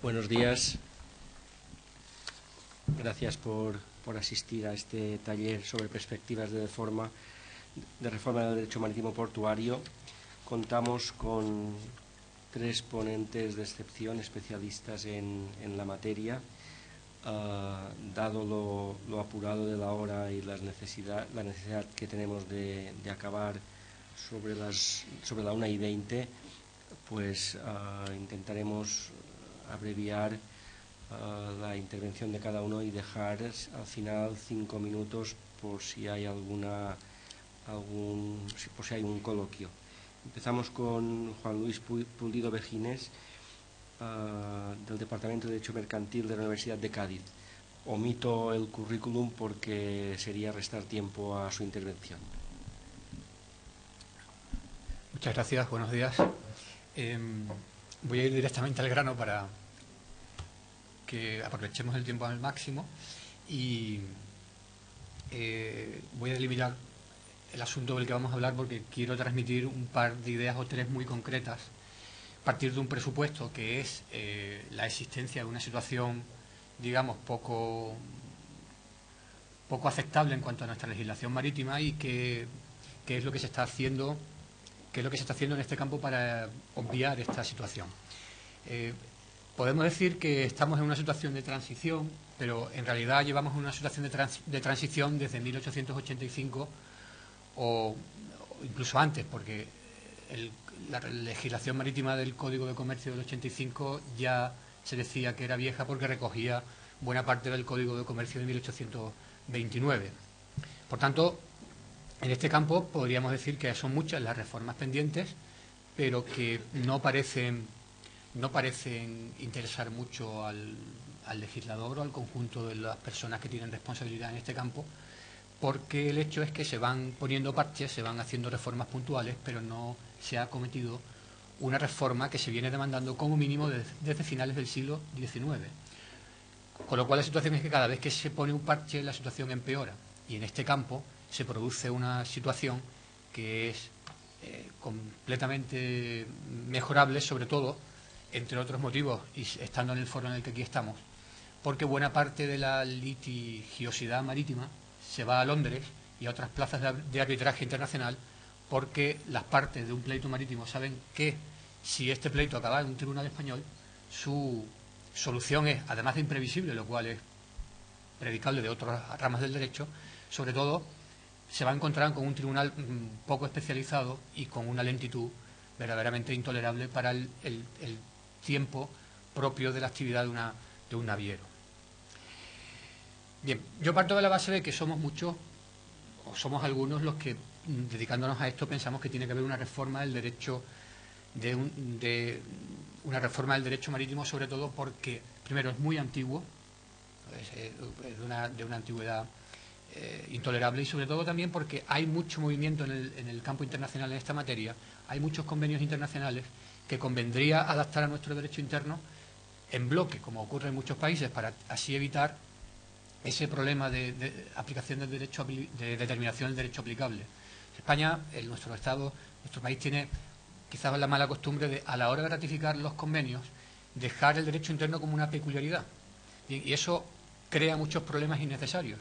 Buenos días. Gracias por asistir a este taller sobre perspectivas de reforma del derecho marítimo portuario. Contamos con 3 ponentes de excepción, especialistas en la materia. Dado lo apurado de la hora y la necesidad que tenemos de acabar sobre la 1:20, pues intentaremos abreviar la intervención de cada uno y dejar al final 5 minutos por si hay por si hay un coloquio. Empezamos con Juan Luis Pulido Begines, del Departamento de Derecho Mercantil de la Universidad de Cádiz. Omito el currículum porque sería restar tiempo a su intervención. Muchas gracias, buenos días. Voy a ir directamente al grano para que aprovechemos el tiempo al máximo y voy a delimitar el asunto del que vamos a hablar porque quiero transmitir un par de ideas o 3 muy concretas, a partir de un presupuesto que es la existencia de una situación, digamos, poco aceptable en cuanto a nuestra legislación marítima y qué es lo que se está haciendo, en este campo para obviar esta situación. Podemos decir que estamos en una situación de transición, pero en realidad llevamos una situación de transición desde 1885 o incluso antes, porque la legislación marítima del Código de Comercio del 85 ya se decía que era vieja porque recogía buena parte del Código de Comercio de 1829. Por tanto, en este campo podríamos decir que son muchas las reformas pendientes, pero que no parecen interesar mucho al legislador o al conjunto de las personas que tienen responsabilidad en este campo, porque el hecho es que se van poniendo parches, se van haciendo reformas puntuales, pero no se ha cometido una reforma que se viene demandando como mínimo desde finales del siglo XIX. Con lo cual la situación es que cada vez que se pone un parche la situación empeora, y en este campo se produce una situación que es completamente mejorable, sobre todo, entre otros motivos, y estando en el foro en el que aquí estamos, porque buena parte de la litigiosidad marítima se va a Londres y a otras plazas de arbitraje internacional, porque las partes de un pleito marítimo saben que si este pleito acaba en un tribunal español, su solución es, además de imprevisible, lo cual es predicable de otras ramas del derecho, sobre todo se va a encontrar con un tribunal poco especializado y con una lentitud verdaderamente intolerable para el tiempo propio de la actividad de un naviero. Bien, yo parto de la base de que somos muchos, o somos algunos los que, dedicándonos a esto, pensamos que tiene que haber una reforma del derecho, una reforma del derecho marítimo, sobre todo porque, primero, es muy antiguo, es de una antigüedad intolerable, y sobre todo también porque hay mucho movimiento en el campo internacional en esta materia, hay muchos convenios internacionales que convendría adaptar a nuestro derecho interno en bloque, como ocurre en muchos países, para así evitar ese problema de aplicación del derecho, de determinación del derecho aplicable. España, nuestro Estado, nuestro país tiene quizás la mala costumbre de, a la hora de ratificar los convenios, dejar el derecho interno como una peculiaridad. Y eso crea muchos problemas innecesarios.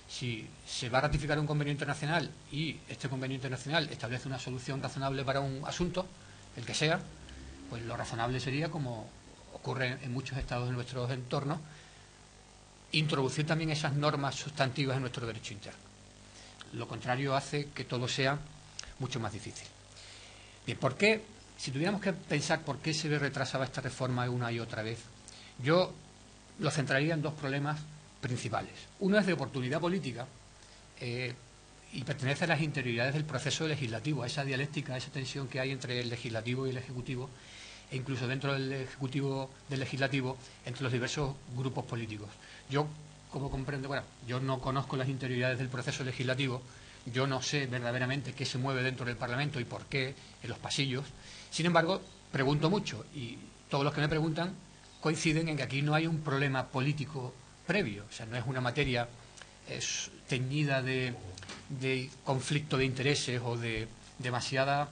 Si se va a ratificar un convenio internacional y este convenio internacional establece una solución razonable para un asunto, el que sea, pues lo razonable sería, como ocurre en muchos estados de nuestros entornos, introducir también esas normas sustantivas en nuestro derecho interno. Lo contrario hace que todo sea mucho más difícil. Bien, ¿por qué? Si tuviéramos que pensar por qué se retrasaba esta reforma una y otra vez, yo lo centraría en 2 problemas principales. Uno es de oportunidad política y pertenece a las interioridades del proceso legislativo, a esa dialéctica, a esa tensión que hay entre el legislativo y el ejecutivo, e incluso dentro del legislativo, entre los diversos grupos políticos. Yo, como comprendo, yo no conozco las interioridades del proceso legislativo, yo no sé verdaderamente qué se mueve dentro del Parlamento y por qué en los pasillos. Sin embargo, pregunto mucho y todos los que me preguntan coinciden en que aquí no hay un problema político previo, o sea, no es una materia teñida de conflicto de intereses o de demasiada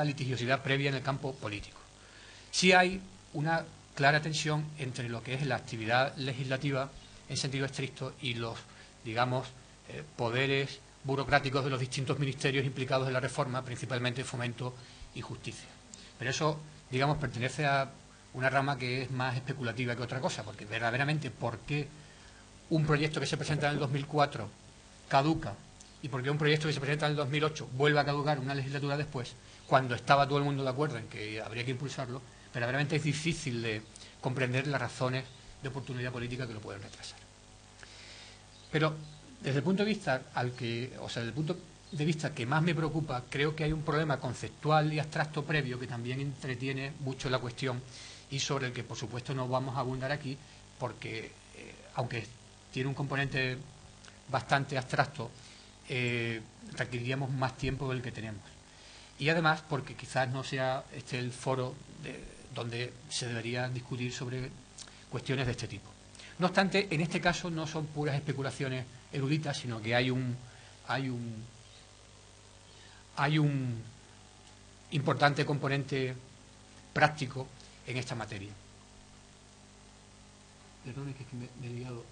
litigiosidad previa en el campo político. Sí hay una clara tensión entre lo que es la actividad legislativa en sentido estricto y los, digamos, poderes burocráticos de los distintos ministerios implicados en la reforma, principalmente Fomento y Justicia. Pero eso, digamos, pertenece a una rama que es más especulativa que otra cosa, porque verdaderamente por qué un proyecto que se presenta en el 2004 caduca y por qué un proyecto que se presenta en el 2008 vuelve a caducar una legislatura después, cuando estaba todo el mundo de acuerdo en que habría que impulsarlo, verdaderamente es difícil de comprender las razones de oportunidad política que lo pueden retrasar. Pero desde el punto de vista desde el punto de vista que más me preocupa, creo que hay un problema conceptual y abstracto previo que también entretiene mucho la cuestión y sobre el que, por supuesto, no vamos a abundar aquí porque, aunque tiene un componente bastante abstracto, requeriríamos más tiempo del que tenemos. Y además, porque quizás no sea este el foro donde se debería discutir sobre cuestiones de este tipo. No obstante, en este caso no son puras especulaciones eruditas, sino que hay un importante componente práctico en esta materia. Perdón, es que me he liado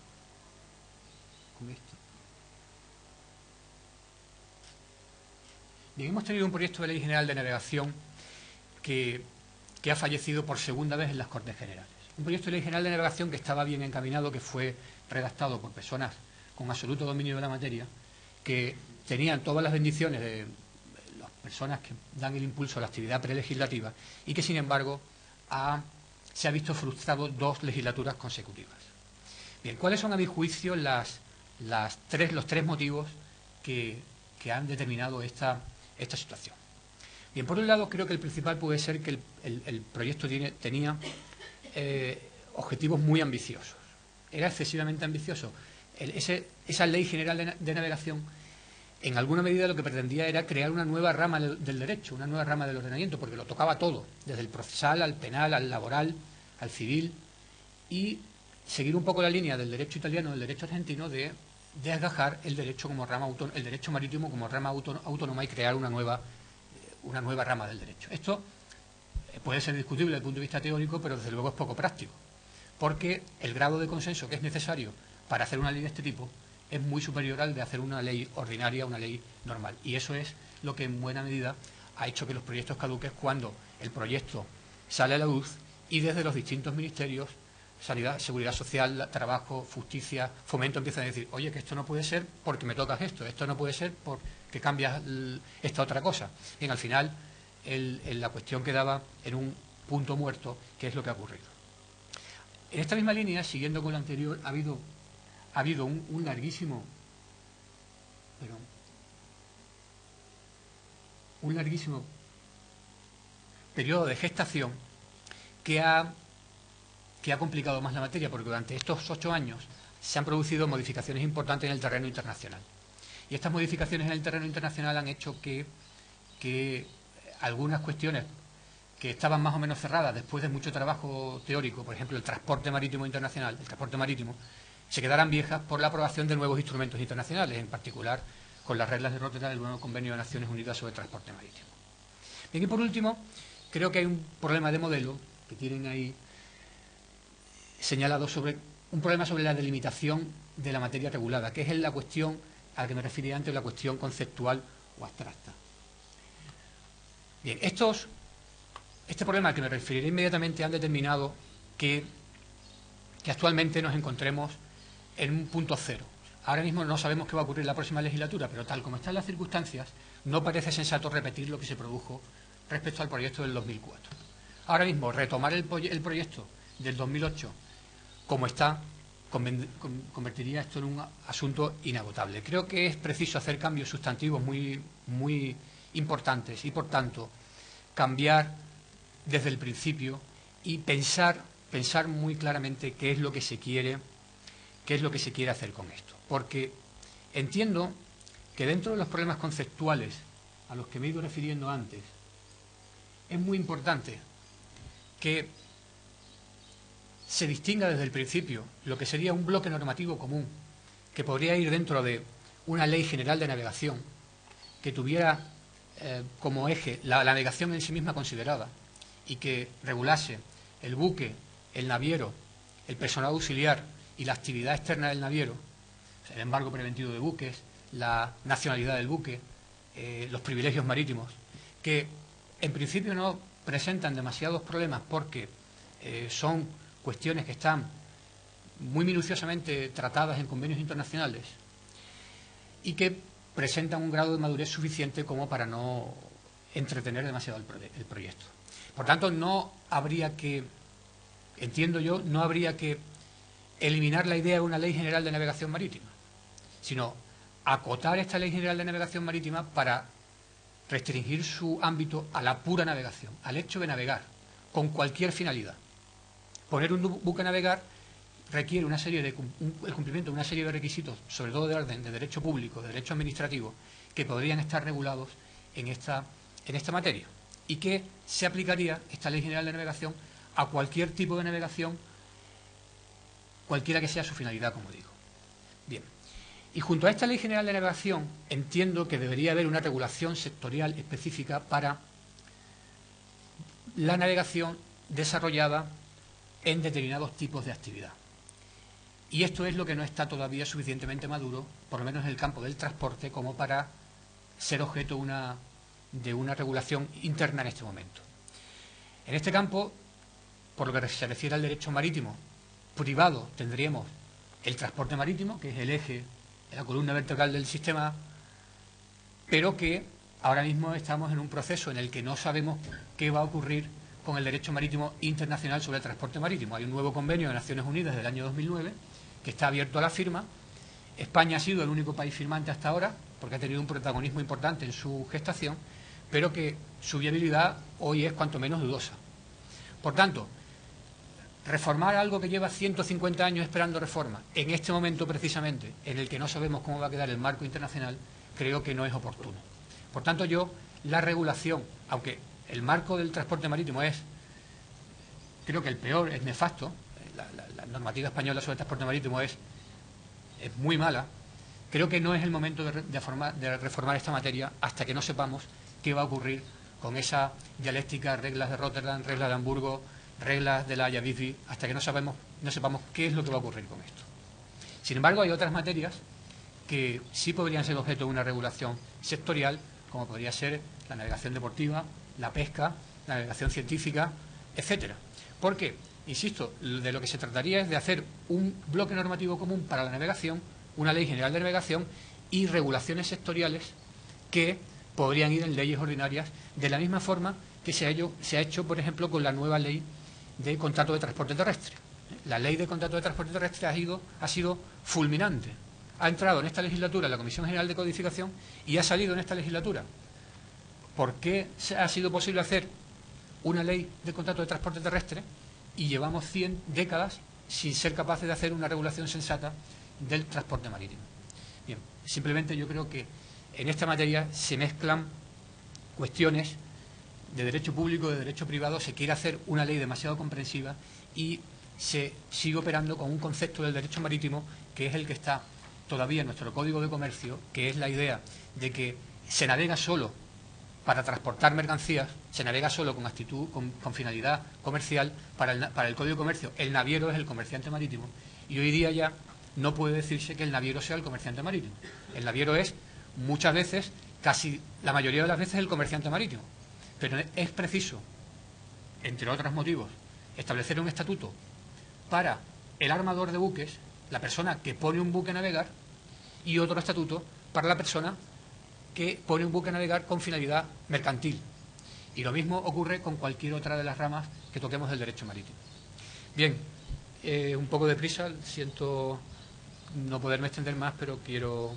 con esto. Bien, hemos tenido un proyecto de Ley General de Navegación que ha fallecido por segunda vez en las Cortes Generales. Un proyecto de Ley General de Navegación que estaba bien encaminado, que fue redactado por personas con absoluto dominio de la materia, que tenían todas las bendiciones de las personas que dan el impulso a la actividad prelegislativa y que, sin embargo, se ha visto frustrado 2 legislaturas consecutivas. Bien, ¿cuáles son, a mi juicio, los 3 motivos que han determinado esta situación? Bien, por un lado, creo que el principal puede ser que el proyecto tenía objetivos muy ambiciosos. Era excesivamente ambicioso. Esa Ley General de Navegación, en alguna medida, lo que pretendía era crear una nueva rama del derecho, una nueva rama del ordenamiento, porque lo tocaba todo, desde el procesal, al penal, al laboral, al civil, y seguir un poco la línea del derecho italiano, del derecho argentino, de desgajar el derecho como rama el derecho marítimo como rama autónoma y crear una nueva rama del derecho. Esto puede ser discutible desde el punto de vista teórico, pero desde luego es poco práctico, porque el grado de consenso que es necesario para hacer una ley de este tipo es muy superior al de hacer una ley ordinaria, una ley normal. Y eso es lo que en buena medida ha hecho que los proyectos caduquen cuando el proyecto sale a la luz y desde los distintos ministerios, Sanidad, Seguridad Social, Trabajo, Justicia, Fomento, empiezan a decir, oye, que esto no puede ser porque me tocas esto no puede ser porque cambias esta otra cosa. Bien, al final la cuestión quedaba en un punto muerto, que es lo que ha ocurrido. En esta misma línea, siguiendo con lo anterior, ha habido un larguísimo periodo de gestación que ha complicado más la materia, porque durante estos 8 años se han producido modificaciones importantes en el terreno internacional. Y estas modificaciones en el terreno internacional han hecho que algunas cuestiones que estaban más o menos cerradas después de mucho trabajo teórico, por ejemplo, el transporte marítimo internacional, el transporte marítimo, se quedaran viejas por la aprobación de nuevos instrumentos internacionales, en particular con las reglas de Rotterdam del nuevo Convenio de Naciones Unidas sobre Transporte Marítimo. Bien, y por último, creo que hay un problema de modelo que tienen ahí señalado un problema sobre la delimitación de la materia regulada, que es la cuestión a la que me refería antes, la cuestión conceptual o abstracta. Bien, este problema al que me referiré inmediatamente han determinado que actualmente nos encontremos en un punto cero. Ahora mismo no sabemos qué va a ocurrir en la próxima legislatura, pero tal como están las circunstancias, no parece sensato repetir lo que se produjo respecto al proyecto del 2004. Ahora mismo, retomar el proyecto del 2008 como está, convertiría esto en un asunto inagotable. Creo que es preciso hacer cambios sustantivos muy importantes y, por tanto, cambiar desde el principio y pensar muy claramente qué es lo que se quiere hacer con esto. Porque entiendo que dentro de los problemas conceptuales a los que me he ido refiriendo antes, es muy importante que se distinga desde el principio lo que sería un bloque normativo común, que podría ir dentro de una ley general de navegación, que tuviera como eje la navegación en sí misma considerada y que regulase el buque el naviero, el personal auxiliar y la actividad externa del naviero, el embargo preventivo de buques, la nacionalidad del buque, los privilegios marítimos, que en principio no presentan demasiados problemas porque son cuestiones que están muy minuciosamente tratadas en convenios internacionales y que presentan un grado de madurez suficiente como para no entretener demasiado el proyecto. Por tanto, no habría que, entiendo yo, no habría que eliminar la idea de una ley general de navegación marítima, sino acotar esta ley general de navegación marítima para restringir su ámbito a la pura navegación, al hecho de navegar, con cualquier finalidad. Poner un buque a navegar requiere el cumplimiento de una serie de requisitos, sobre todo de orden de derecho público, de derecho administrativo, que podrían estar regulados en esta materia y que se aplicaría esta Ley General de Navegación a cualquier tipo de navegación, cualquiera que sea su finalidad, como digo. Bien. Y junto a esta Ley General de Navegación entiendo que debería haber una regulación sectorial específica para la navegación desarrollada en determinados tipos de actividad. Y esto es lo que no está todavía suficientemente maduro, por lo menos en el campo del transporte, como para ser objeto de una regulación interna en este momento. En este campo, por lo que se refiere al derecho marítimo privado, tendríamos el transporte marítimo, que es el eje, la columna vertebral del sistema, pero que ahora mismo estamos en un proceso en el que no sabemos qué va a ocurrir con el derecho marítimo internacional sobre el transporte marítimo. Hay un nuevo convenio de Naciones Unidas del año 2009 que está abierto a la firma. España ha sido el único país firmante hasta ahora, porque ha tenido un protagonismo importante en su gestación, pero que su viabilidad hoy es cuanto menos dudosa. Por tanto, reformar algo que lleva 150 años esperando reforma, en este momento precisamente, en el que no sabemos cómo va a quedar el marco internacional, creo que no es oportuno. Por tanto, la regulación, aunque el marco del transporte marítimo creo que el peor, es nefasto, la normativa española sobre el transporte marítimo es muy mala, creo que no es el momento de reformar esta materia hasta que no sepamos qué va a ocurrir con esa dialéctica, reglas de Rotterdam, reglas de Hamburgo, reglas de la Haya Bifi, hasta que no sepamos qué es lo que va a ocurrir con esto. Sin embargo, hay otras materias que sí podrían ser objeto de una regulación sectorial, como podría ser la navegación deportiva, la pesca, la navegación científica, etcétera. Porque, insisto, de lo que se trataría es de hacer un bloque normativo común para la navegación, una ley general de navegación y regulaciones sectoriales que podrían ir en leyes ordinarias, de la misma forma que se ha hecho, por ejemplo, con la nueva ley de contrato de transporte terrestre. La ley de contrato de transporte terrestre ha sido fulminante. Ha entrado en esta legislatura en la Comisión General de Codificación y ha salido en esta legislatura. ¿Por qué ha sido posible hacer una ley de contrato de transporte terrestre y llevamos 100 décadas sin ser capaces de hacer una regulación sensata del transporte marítimo? Bien, simplemente yo creo que en esta materia se mezclan cuestiones de derecho público, de derecho privado, se quiere hacer una ley demasiado comprensiva y se sigue operando con un concepto del derecho marítimo que es el que está todavía en nuestro Código de Comercio, que es la idea de que se navega solo para transportar mercancías, se navega solo con finalidad comercial. Para el Código de Comercio el naviero es el comerciante marítimo y hoy día ya no puede decirse que el naviero sea el comerciante marítimo. El naviero es muchas veces, casi la mayoría de las veces, el comerciante marítimo. Pero es preciso, entre otros motivos, establecer un estatuto para el armador de buques, la persona que pone un buque a navegar, y otro estatuto para la persona que pone un buque a navegar con finalidad mercantil. Y lo mismo ocurre con cualquier otra de las ramas que toquemos del derecho marítimo. Bien, un poco de prisa, siento no poderme extender más, pero quiero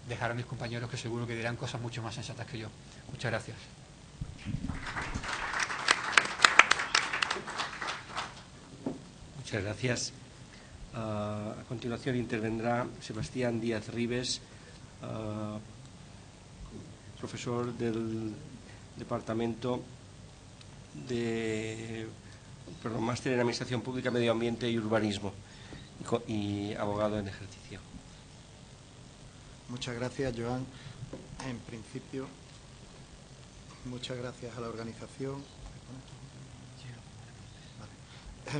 dejar a mis compañeros que seguro que dirán cosas mucho más sensatas que yo. Muchas gracias. Muchas gracias. A continuación intervendrá Sebastián Díaz Ribes, profesor del Departamento de Máster en Administración Pública, Medio Ambiente y Urbanismo y abogado en ejercicio. Muchas gracias, Joan. En principio, muchas gracias a la organización.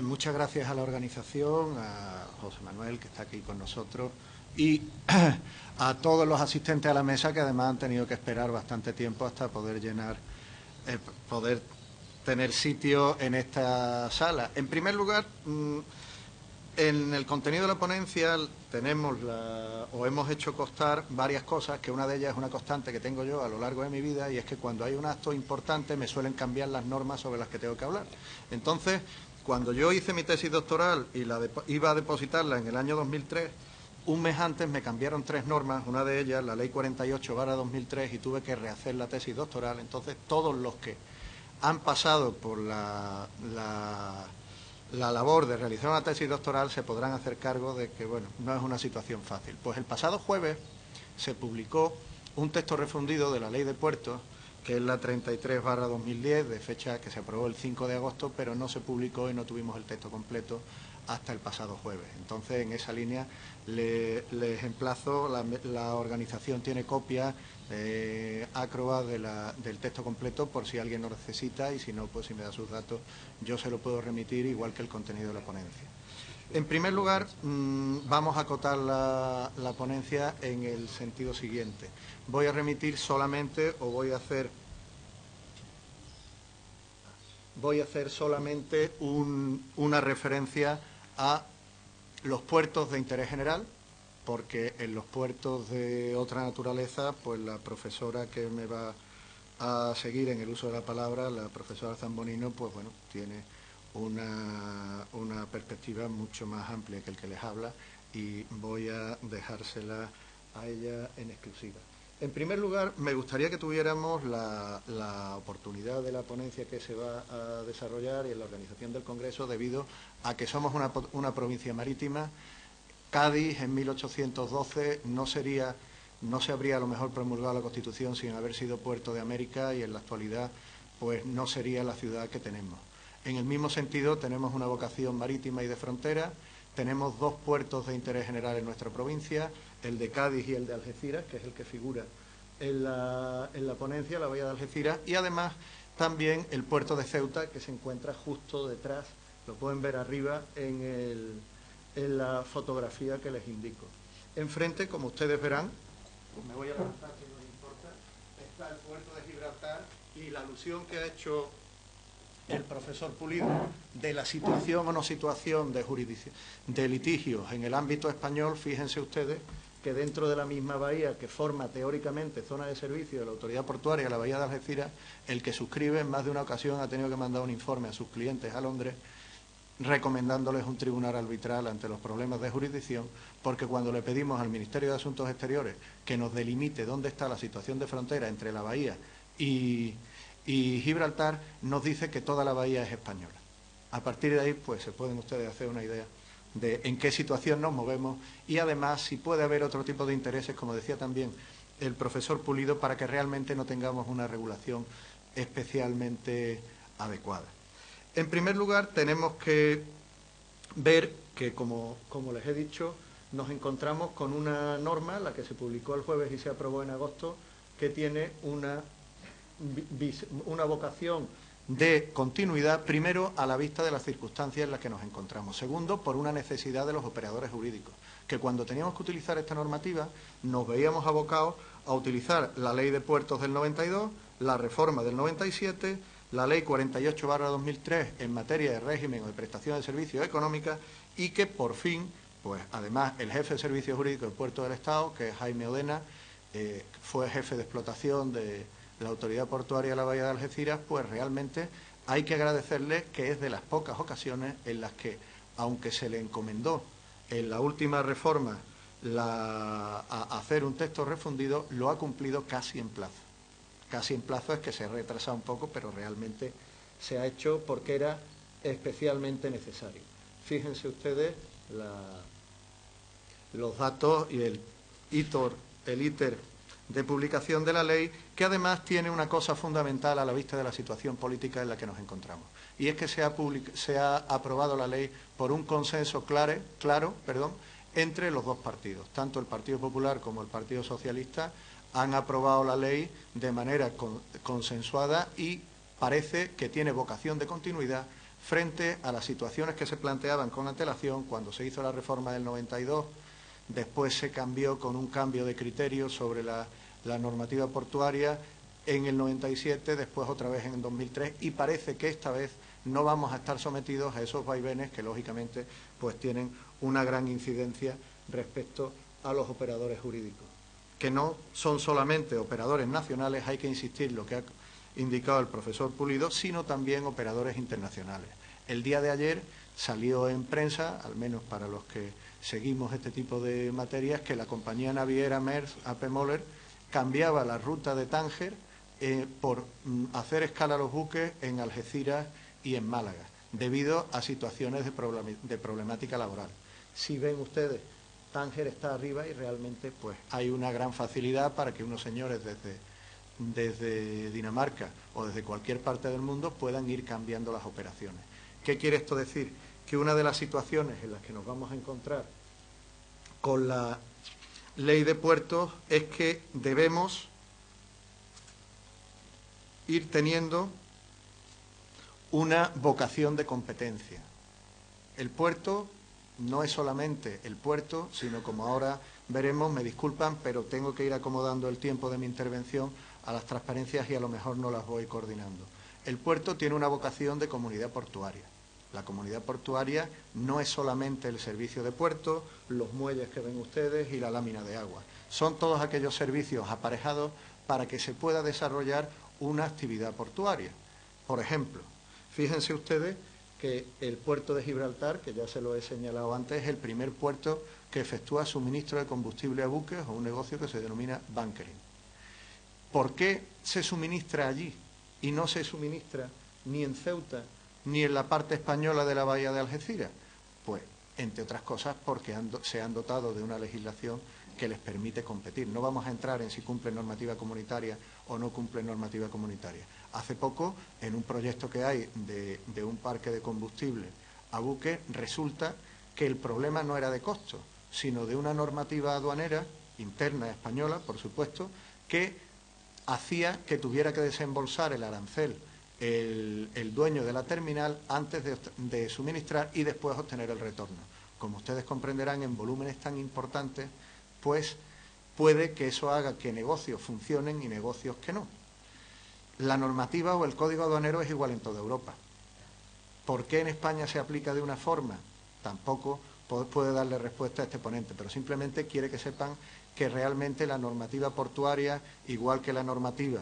Muchas gracias a la organización, a José Manuel, que está aquí con nosotros, y a todos los asistentes a la mesa, que además han tenido que esperar bastante tiempo hasta poder poder tener sitio en esta sala. En primer lugar, en el contenido de la ponencia hemos hecho constar varias cosas, que una de ellas es una constante que tengo yo a lo largo de mi vida, y es que cuando hay un acto importante me suelen cambiar las normas sobre las que tengo que hablar. Entonces, cuando yo hice mi tesis doctoral y iba a depositarla en el año 2003, un mes antes me cambiaron 3 normas, una de ellas la Ley 48/2003, y tuve que rehacer la tesis doctoral. Entonces, todos los que han pasado por la labor de realizar una tesis doctoral se podrán hacer cargo de que, bueno, no es una situación fácil. Pues el pasado jueves se publicó un texto refundido de la Ley de Puertos, que es la 33/2010, de fecha que se aprobó el 5 de agosto, pero no se publicó y no tuvimos el texto completo hasta el pasado jueves. Entonces, en esa línea les emplazo, la organización tiene copia Acrobat del texto completo por si alguien lo necesita, y si no, pues si me da sus datos yo se lo puedo remitir, igual que el contenido de la ponencia. En primer lugar, vamos a acotar la ponencia en el sentido siguiente. Voy a remitir solamente, o voy a hacer solamente una referencia a los puertos de interés general, porque en los puertos de otra naturaleza, pues la profesora que me va a seguir en el uso de la palabra, la profesora Zambonino, pues bueno, tiene una perspectiva mucho más amplia que el que les habla, y voy a dejársela a ella en exclusiva. En primer lugar, me gustaría que tuviéramos la oportunidad de la ponencia que se va a desarrollar y en la organización del Congreso, debido a que somos una provincia marítima. Cádiz, en 1812, no se habría a lo mejor promulgado la Constitución sin haber sido puerto de América, y en la actualidad pues no sería la ciudad que tenemos. En el mismo sentido, tenemos una vocación marítima y de frontera. Tenemos 2 puertos de interés general en nuestra provincia, el de Cádiz y el de Algeciras, que es el que figura en la ponencia, la bahía de Algeciras, y además también el puerto de Ceuta, que se encuentra justo detrás, lo pueden ver arriba en la fotografía que les indico. Enfrente, como ustedes verán, me voy a levantar si no les importa, está el puerto de Gibraltar, y la alusión que ha hecho el profesor Pulido de la situación o no situación de litigios en el ámbito español. Fíjense ustedes que dentro de la misma bahía, que forma teóricamente zona de servicio de la autoridad portuaria, la bahía de Algeciras, el que suscribe en más de una ocasión ha tenido que mandar un informe a sus clientes a Londres recomendándoles un tribunal arbitral ante los problemas de jurisdicción, porque cuando le pedimos al Ministerio de Asuntos Exteriores que nos delimite dónde está la situación de frontera entre la bahía y Gibraltar, nos dice que toda la bahía es española. A partir de ahí, pues se pueden ustedes hacer una idea de en qué situación nos movemos, y además si puede haber otro tipo de intereses, como decía también el profesor Pulido, para que realmente no tengamos una regulación especialmente adecuada. En primer lugar, tenemos que ver que, como les he dicho, nos encontramos con una norma, la que se publicó el jueves y se aprobó en agosto, que tiene una vocación de continuidad, primero, a la vista de las circunstancias en las que nos encontramos. Segundo, por una necesidad de los operadores jurídicos, que cuando teníamos que utilizar esta normativa nos veíamos abocados a utilizar la Ley de Puertos del 92, la reforma del 97, la Ley 48/2003 en materia de régimen o de prestación de servicios económicas, y que por fin, pues además el jefe de Servicios Jurídicos del Puerto del Estado, que es Jaime Odena, fue jefe de explotación de la Autoridad Portuaria de la Bahía de Algeciras, pues realmente hay que agradecerle que es de las pocas ocasiones en las que, aunque se le encomendó en la última reforma a hacer un texto refundido, lo ha cumplido casi en plazo. Casi en plazo es que se ha retrasado un poco, pero realmente se ha hecho porque era especialmente necesario. Fíjense ustedes los datos y el íter de publicación de la ley, que además tiene una cosa fundamental a la vista de la situación política en la que nos encontramos, y es que se ha aprobado la ley por un consenso claro, entre los 2 partidos. Tanto el Partido Popular como el Partido Socialista han aprobado la ley de manera consensuada, y parece que tiene vocación de continuidad frente a las situaciones que se planteaban con antelación cuando se hizo la reforma del 92, después se cambió con un cambio de criterio sobre la normativa portuaria en el 97, después otra vez en el 2003, y parece que esta vez no vamos a estar sometidos a esos vaivenes que, lógicamente, pues tienen una gran incidencia respecto a los operadores jurídicos, que no son solamente operadores nacionales, hay que insistir lo que ha indicado el profesor Pulido, sino también operadores internacionales. El día de ayer salió en prensa, al menos para los que seguimos este tipo de materias, que la compañía naviera Maersk AP Moller cambiaba la ruta de Tánger por hacer escala a los buques en Algeciras y en Málaga, debido a situaciones de problemática laboral. Si ven ustedes, Tánger está arriba y realmente pues hay una gran facilidad para que unos señores desde Dinamarca o desde cualquier parte del mundo puedan ir cambiando las operaciones. ¿Qué quiere esto decir? Que una de las situaciones en las que nos vamos a encontrar con la ley de puertos es que debemos ir teniendo una vocación de competencia. El puerto no es solamente el puerto, sino, como ahora veremos, me disculpan, pero tengo que ir acomodando el tiempo de mi intervención a las transparencias y a lo mejor no las voy coordinando. El puerto tiene una vocación de comunidad portuaria. La comunidad portuaria no es solamente el servicio de puerto, los muelles que ven ustedes y la lámina de agua. Son todos aquellos servicios aparejados para que se pueda desarrollar una actividad portuaria. Por ejemplo, fíjense ustedes que el puerto de Gibraltar, que ya se lo he señalado antes, es el primer puerto que efectúa suministro de combustible a buques o un negocio que se denomina bunkering. ¿Por qué se suministra allí y no se suministra ni en Ceuta ni en la parte española de la bahía de Algeciras? Pues, entre otras cosas, porque se han dotado de una legislación que les permite competir. No vamos a entrar en si cumplen normativa comunitaria o no cumplen normativa comunitaria. Hace poco, en un proyecto que hay de un parque de combustible a buque, resulta que el problema no era de costo, sino de una normativa aduanera interna española, por supuesto, que hacía que tuviera que desembolsar el arancel el dueño de la terminal antes de suministrar y después obtener el retorno. Como ustedes comprenderán, en volúmenes tan importantes, pues puede que eso haga que negocios funcionen y negocios que no. La normativa o el código aduanero es igual en toda Europa. ¿Por qué en España se aplica de una forma? Tampoco puede darle respuesta a este ponente, pero simplemente quiere que sepan que realmente la normativa portuaria, igual que la normativa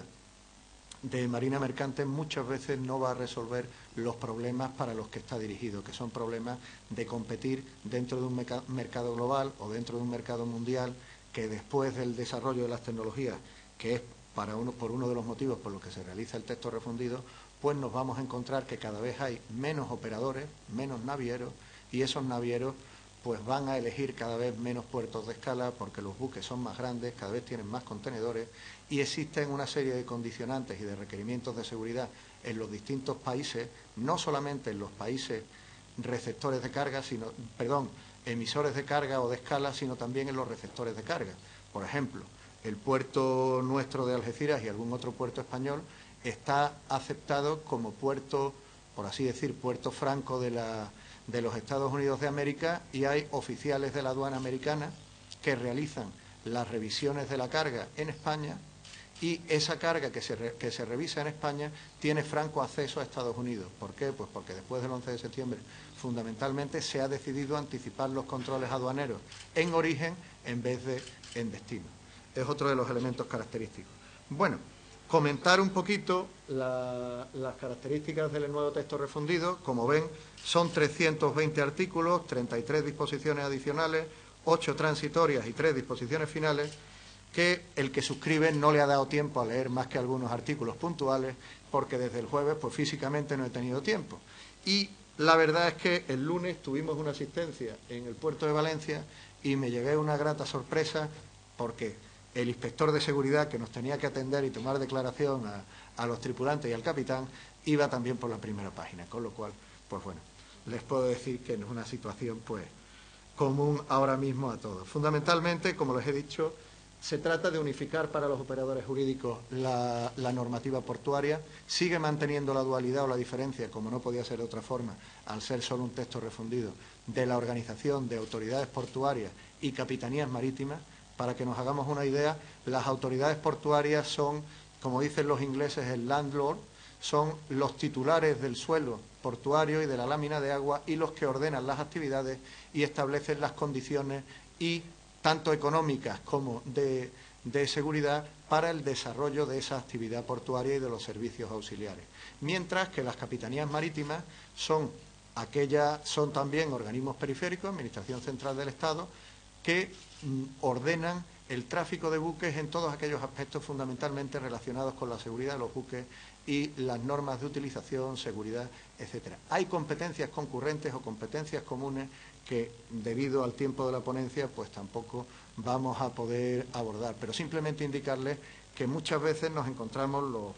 de marina mercante, muchas veces no va a resolver los problemas para los que está dirigido, que son problemas de competir dentro de un mercado global o dentro de un mercado mundial, que después del desarrollo de las tecnologías, que es por uno de los motivos por los que se realiza el texto refundido, pues nos vamos a encontrar que cada vez hay menos operadores, menos navieros, y esos navieros pues van a elegir cada vez menos puertos de escala porque los buques son más grandes, cada vez tienen más contenedores y existen una serie de condicionantes y de requerimientos de seguridad en los distintos países, no solamente en los países receptores de carga, emisores de carga o de escala, sino también en los receptores de carga. Por ejemplo, el puerto nuestro de Algeciras y algún otro puerto español está aceptado como puerto, por así decir, puerto franco de los Estados Unidos de América, y hay oficiales de la aduana americana que realizan las revisiones de la carga en España, y esa carga que se revisa en España tiene franco acceso a Estados Unidos. ¿Por qué? Pues porque después del 11 de septiembre fundamentalmente se ha decidido anticipar los controles aduaneros en origen en vez de en destino. Es otro de los elementos característicos. Bueno, comentar un poquito las características del nuevo texto refundido. Como ven, son 320 artículos, 33 disposiciones adicionales, 8 transitorias y 3 disposiciones finales, que el que suscribe no le ha dado tiempo a leer más que algunos artículos puntuales, porque desde el jueves pues físicamente no he tenido tiempo. Y la verdad es que el lunes tuvimos una asistencia en el puerto de Valencia y me llevé una grata sorpresa, porque el inspector de seguridad que nos tenía que atender y tomar declaración a los tripulantes y al capitán iba también por la primera página, con lo cual, pues bueno, les puedo decir que no es una situación pues común ahora mismo a todos. Fundamentalmente, como les he dicho, Se trata de unificar para los operadores jurídicos la normativa portuaria, sigue manteniendo la dualidad o la diferencia, como no podía ser de otra forma, al ser solo un texto refundido, de la organización de autoridades portuarias y capitanías marítimas. Para que nos hagamos una idea, las autoridades portuarias son, como dicen los ingleses, el landlord, son los titulares del suelo portuario y de la lámina de agua y los que ordenan las actividades y establecen las condiciones y tanto económicas como de seguridad para el desarrollo de esa actividad portuaria y de los servicios auxiliares. Mientras que las capitanías marítimas son también organismos periféricos, Administración Central del Estado, que ordenan el tráfico de buques en todos aquellos aspectos fundamentalmente relacionados con la seguridad de los buques y las normas de utilización, seguridad, etcétera. Hay competencias concurrentes o competencias comunes que, debido al tiempo de la ponencia, pues tampoco vamos a poder abordar. Pero simplemente indicarles que muchas veces nos encontramos los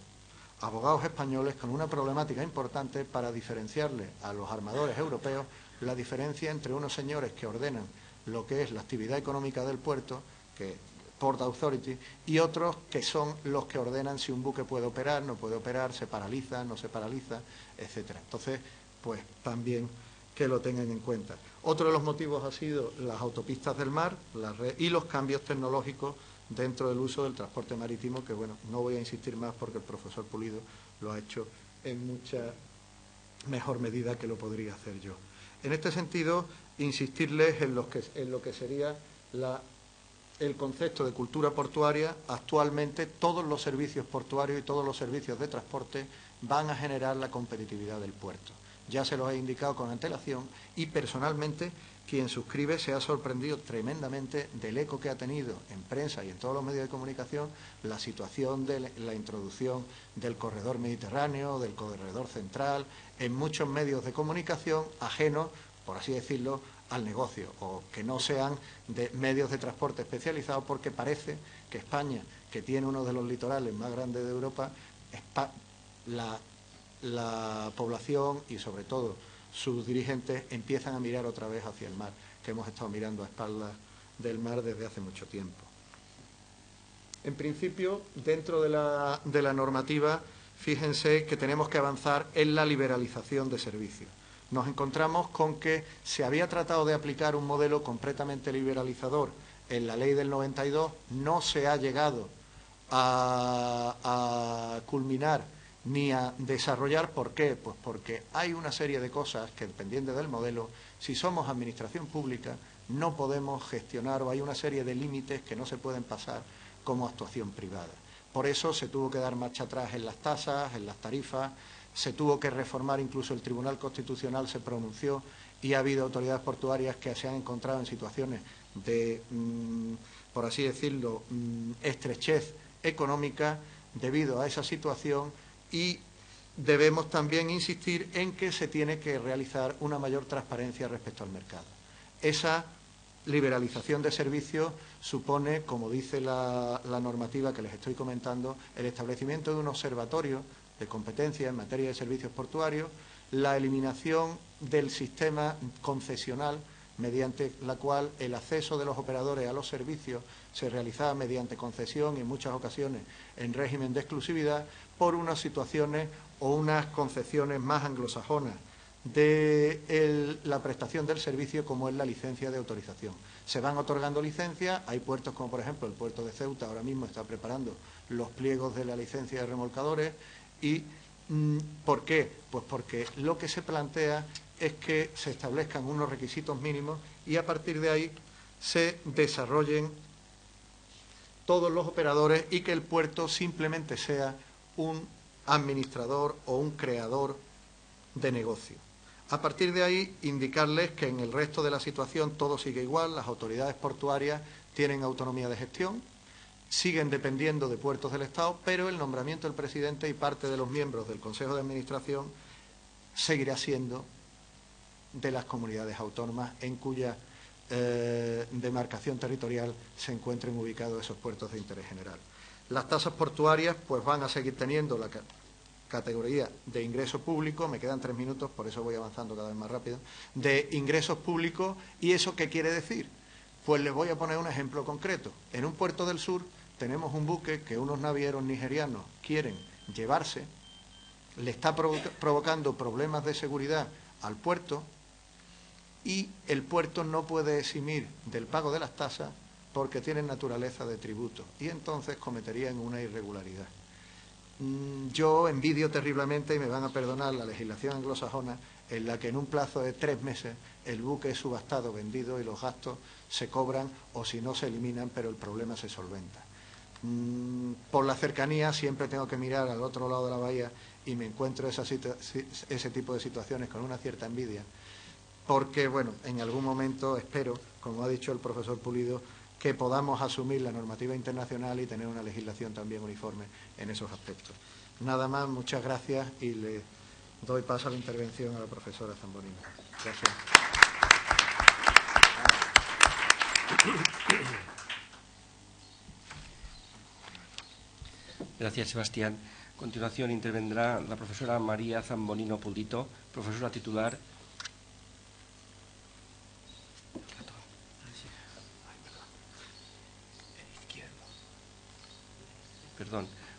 abogados españoles con una problemática importante para diferenciarle a los armadores europeos la diferencia entre unos señores que ordenan lo que es la actividad económica del puerto, que Port Authority, y otros que son los que ordenan si un buque puede operar, no puede operar, se paraliza, no se paraliza, etcétera. Entonces, pues también que lo tengan en cuenta. Otro de los motivos ha sido las autopistas del mar, la red y los cambios tecnológicos dentro del uso del transporte marítimo, que bueno, no voy a insistir más porque el profesor Pulido lo ha hecho en mucha mejor medida que lo podría hacer yo. En este sentido, insistirles en lo que sería el concepto de cultura portuaria. Actualmente todos los servicios portuarios y todos los servicios de transporte van a generar la competitividad del puerto. Ya se los he indicado con antelación y personalmente quien suscribe se ha sorprendido tremendamente del eco que ha tenido en prensa y en todos los medios de comunicación la situación de la introducción del corredor mediterráneo, del corredor central, en muchos medios de comunicación ajenos, por así decirlo, al negocio, o que no sean de medios de transporte especializados, porque parece que España, que tiene uno de los litorales más grandes de Europa, la población y sobre todo sus dirigentes empiezan a mirar otra vez hacia el mar, que hemos estado mirando a espaldas del mar desde hace mucho tiempo. En principio, dentro de la normativa, fíjense que tenemos que avanzar en la liberalización de servicios. Nos encontramos con que se había tratado de aplicar un modelo completamente liberalizador en la ley del 92, no se ha llegado a culminar ni a desarrollar. ¿Por qué? Pues porque hay una serie de cosas que, dependiendo del modelo, si somos administración pública, no podemos gestionar, o hay una serie de límites que no se pueden pasar como actuación privada. Por eso se tuvo que dar marcha atrás en las tasas, en las tarifas, se tuvo que reformar, incluso el Tribunal Constitucional se pronunció y ha habido autoridades portuarias que se han encontrado en situaciones de, por así decirlo, estrechez económica debido a esa situación, y debemos también insistir en que se tiene que realizar una mayor transparencia respecto al mercado. Esa liberalización de servicios supone, como dice la normativa que les estoy comentando, el establecimiento de un observatorio de competencia en materia de servicios portuarios, la eliminación del sistema concesional, mediante la cual el acceso de los operadores a los servicios se realizaba mediante concesión y en muchas ocasiones en régimen de exclusividad, por unas situaciones o unas concepciones más anglosajonas de la prestación del servicio, como es la licencia de autorización. Se van otorgando licencias, hay puertos como por ejemplo el puerto de Ceuta ahora mismo está preparando los pliegos de la licencia de remolcadores. ¿Y por qué? Pues porque lo que se plantea es que se establezcan unos requisitos mínimos y a partir de ahí se desarrollen todos los operadores y que el puerto simplemente sea un administrador o un creador de negocio. A partir de ahí, indicarles que en el resto de la situación todo sigue igual, las autoridades portuarias tienen autonomía de gestión, siguen dependiendo de puertos del Estado, pero el nombramiento del presidente y parte de los miembros del Consejo de Administración seguirá siendo de las comunidades autónomas en cuya demarcación territorial se encuentren ubicados esos puertos de interés general. Las tasas portuarias pues van a seguir teniendo la categoría de ingreso público, me quedan 3 minutos, por eso voy avanzando cada vez más rápido, de ingresos públicos. ¿Y eso qué quiere decir? Pues les voy a poner un ejemplo concreto. En un puerto del sur tenemos un buque que unos navieros nigerianos quieren llevarse, le está provocando problemas de seguridad al puerto y el puerto no puede eximir del pago de las tasas porque tienen naturaleza de tributo y entonces cometerían una irregularidad. Yo envidio terriblemente, y me van a perdonar, la legislación anglosajona en la que en un plazo de 3 meses el buque es subastado, vendido y los gastos se cobran o si no se eliminan, pero el problema se solventa. Por la cercanía siempre tengo que mirar al otro lado de la bahía y me encuentro ese tipo de situaciones con una cierta envidia, porque, bueno, en algún momento espero, como ha dicho el profesor Pulido, que podamos asumir la normativa internacional y tener una legislación también uniforme en esos aspectos. Nada más, muchas gracias y le doy paso a la intervención a la profesora Zambonino. Gracias. Gracias, Sebastián. A continuación intervendrá la profesora María Zambonino Pulido, profesora titular.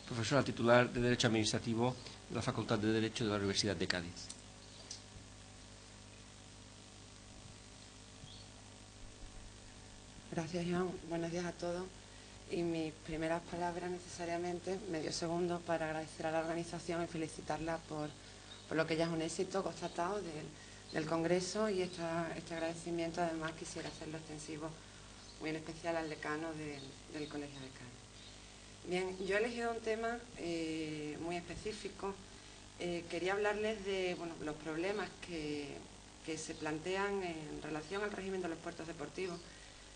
Profesora titular de Derecho Administrativo de la Facultad de Derecho de la Universidad de Cádiz. Gracias, Joan. Buenos días a todos. Y mis primeras palabras, necesariamente, medio segundo, para agradecer a la organización y felicitarla por lo que ya es un éxito constatado del Congreso, y este agradecimiento, además, quisiera hacerlo extensivo, muy en especial al decano del Colegio de Cádiz. Bien, yo he elegido un tema muy específico. Quería hablarles de los problemas que se plantean en relación al régimen de los puertos deportivos,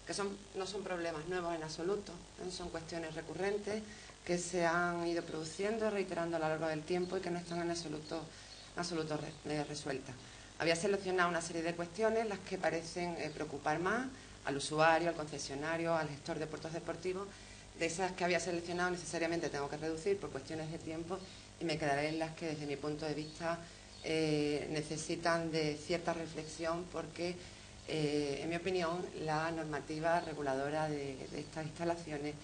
que no son problemas nuevos en absoluto, son cuestiones recurrentes que se han ido produciendo, reiterando a lo largo del tiempo y que no están en absoluto resueltas. Había seleccionado una serie de cuestiones, las que parecen preocupar más al usuario, al concesionario, al gestor de puertos deportivos. De esas que había seleccionado, necesariamente tengo que reducir por cuestiones de tiempo y me quedaré en las que, desde mi punto de vista, necesitan de cierta reflexión, porque en mi opinión, la normativa reguladora de estas instalaciones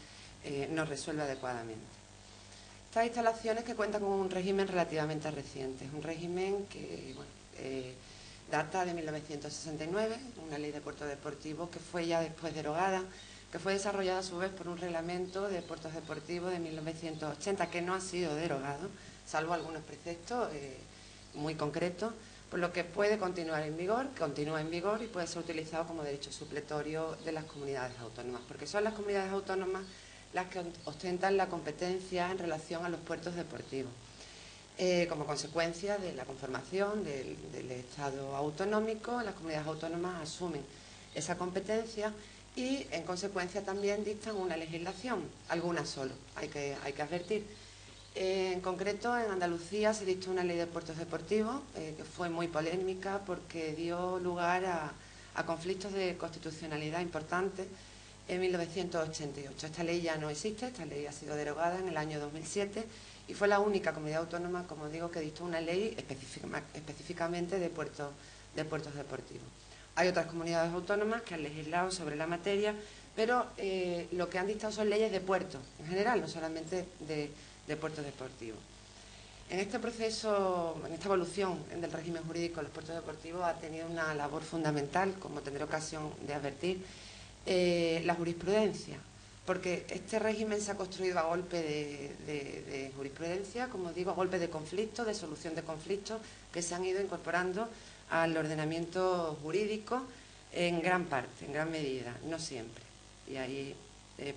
no resuelve adecuadamente. Estas instalaciones, que cuentan con un régimen relativamente reciente, es un régimen que data de 1969, una ley de puertos deportivos que fue ya después derogada, que fue desarrollada a su vez por un reglamento de puertos deportivos de 1980, que no ha sido derogado, salvo algunos preceptos muy concretos, por lo que puede continuar en vigor, continúa en vigor y puede ser utilizado como derecho supletorio de las comunidades autónomas, porque son las comunidades autónomas las que ostentan la competencia en relación a los puertos deportivos. Como consecuencia de la conformación del Estado autonómico, las comunidades autónomas asumen esa competencia y, en consecuencia, también dictan una legislación, algunas solo, hay que advertir. En concreto, en Andalucía se dictó una ley de puertos deportivos que fue muy polémica porque dio lugar a conflictos de constitucionalidad importantes en 1988. Esta ley ya no existe, esta ley ha sido derogada en el año 2007 y fue la única comunidad autónoma, como digo, que dictó una ley específicamente de puertos deportivos. Hay otras comunidades autónomas que han legislado sobre la materia, pero lo que han dictado son leyes de puertos en general, no solamente de puertos deportivos. En este proceso, en esta evolución del régimen jurídico de los puertos deportivos, ha tenido una labor fundamental, como tendré ocasión de advertir, la jurisprudencia, porque este régimen se ha construido a golpe de jurisprudencia, como digo, a golpe de conflictos, de solución de conflictos que se han ido incorporando al ordenamiento jurídico en gran parte, en gran medida, no siempre. Y ahí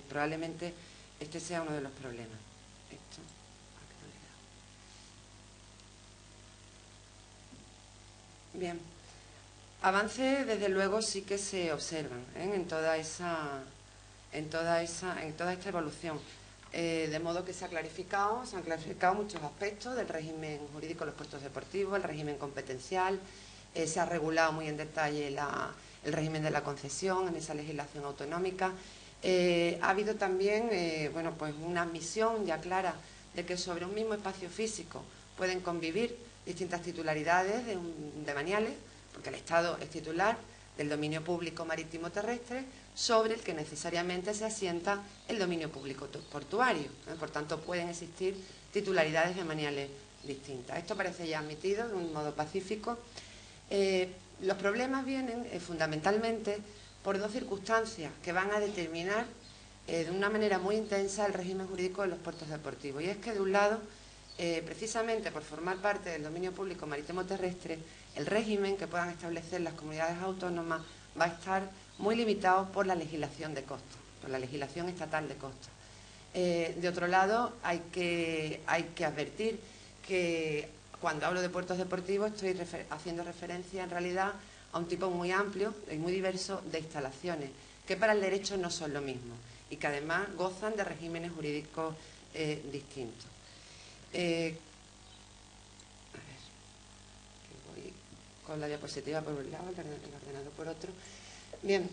probablemente este sea uno de los problemas. Bien, avances desde luego sí que se observan en toda esta evolución, de modo que se han clarificado muchos aspectos del régimen jurídico de los puertos deportivos, el régimen competencial, se ha regulado muy en detalle el régimen de la concesión en esa legislación autonómica. Ha habido también pues una admisión ya clara de que sobre un mismo espacio físico pueden convivir distintas titularidades de maniales, porque el Estado es titular del dominio público marítimo terrestre, sobre el que necesariamente se asienta el dominio público portuario. Por tanto, pueden existir titularidades demaniales distintas. Esto parece ya admitido de un modo pacífico. Los problemas vienen fundamentalmente por dos circunstancias que van a determinar de una manera muy intensa el régimen jurídico de los puertos deportivos. Y es que, de un lado, precisamente por formar parte del dominio público marítimo terrestre, el régimen que puedan establecer las comunidades autónomas va a estar muy limitado por la legislación de costa, por la legislación estatal de costa. De otro lado, hay que advertir que cuando hablo de puertos deportivos estoy haciendo referencia en realidad a un tipo muy amplio y muy diverso de instalaciones, que para el derecho no son lo mismo y que además gozan de regímenes jurídicos distintos. A ver, que voy con la diapositiva por un lado, el ordenador por otro. Bien,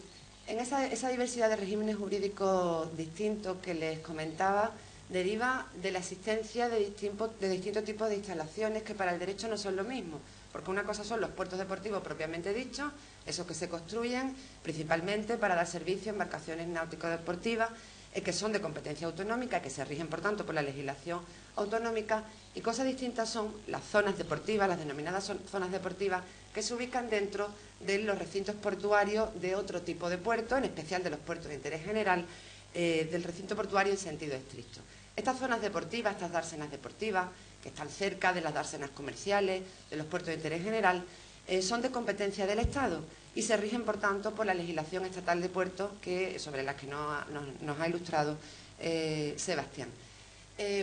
en esa diversidad de regímenes jurídicos distintos que les comentaba, deriva de la existencia de distintos tipos de instalaciones que para el derecho no son lo mismo, porque una cosa son los puertos deportivos propiamente dichos, esos que se construyen principalmente para dar servicio a embarcaciones náutico-deportivas, que son de competencia autonómica, que se rigen por tanto por la legislación autonómica, y cosas distintas son las zonas deportivas, las denominadas zonas deportivas, que se ubican dentro de los recintos portuarios de otro tipo de puertos, en especial de los puertos de interés general, del recinto portuario en sentido estricto. Estas zonas deportivas, estas dársenas deportivas, que están cerca de las dársenas comerciales, de los puertos de interés general, son de competencia del Estado y se rigen, por tanto, por la legislación estatal de puertos sobre la que nos ha ilustrado Sebastián.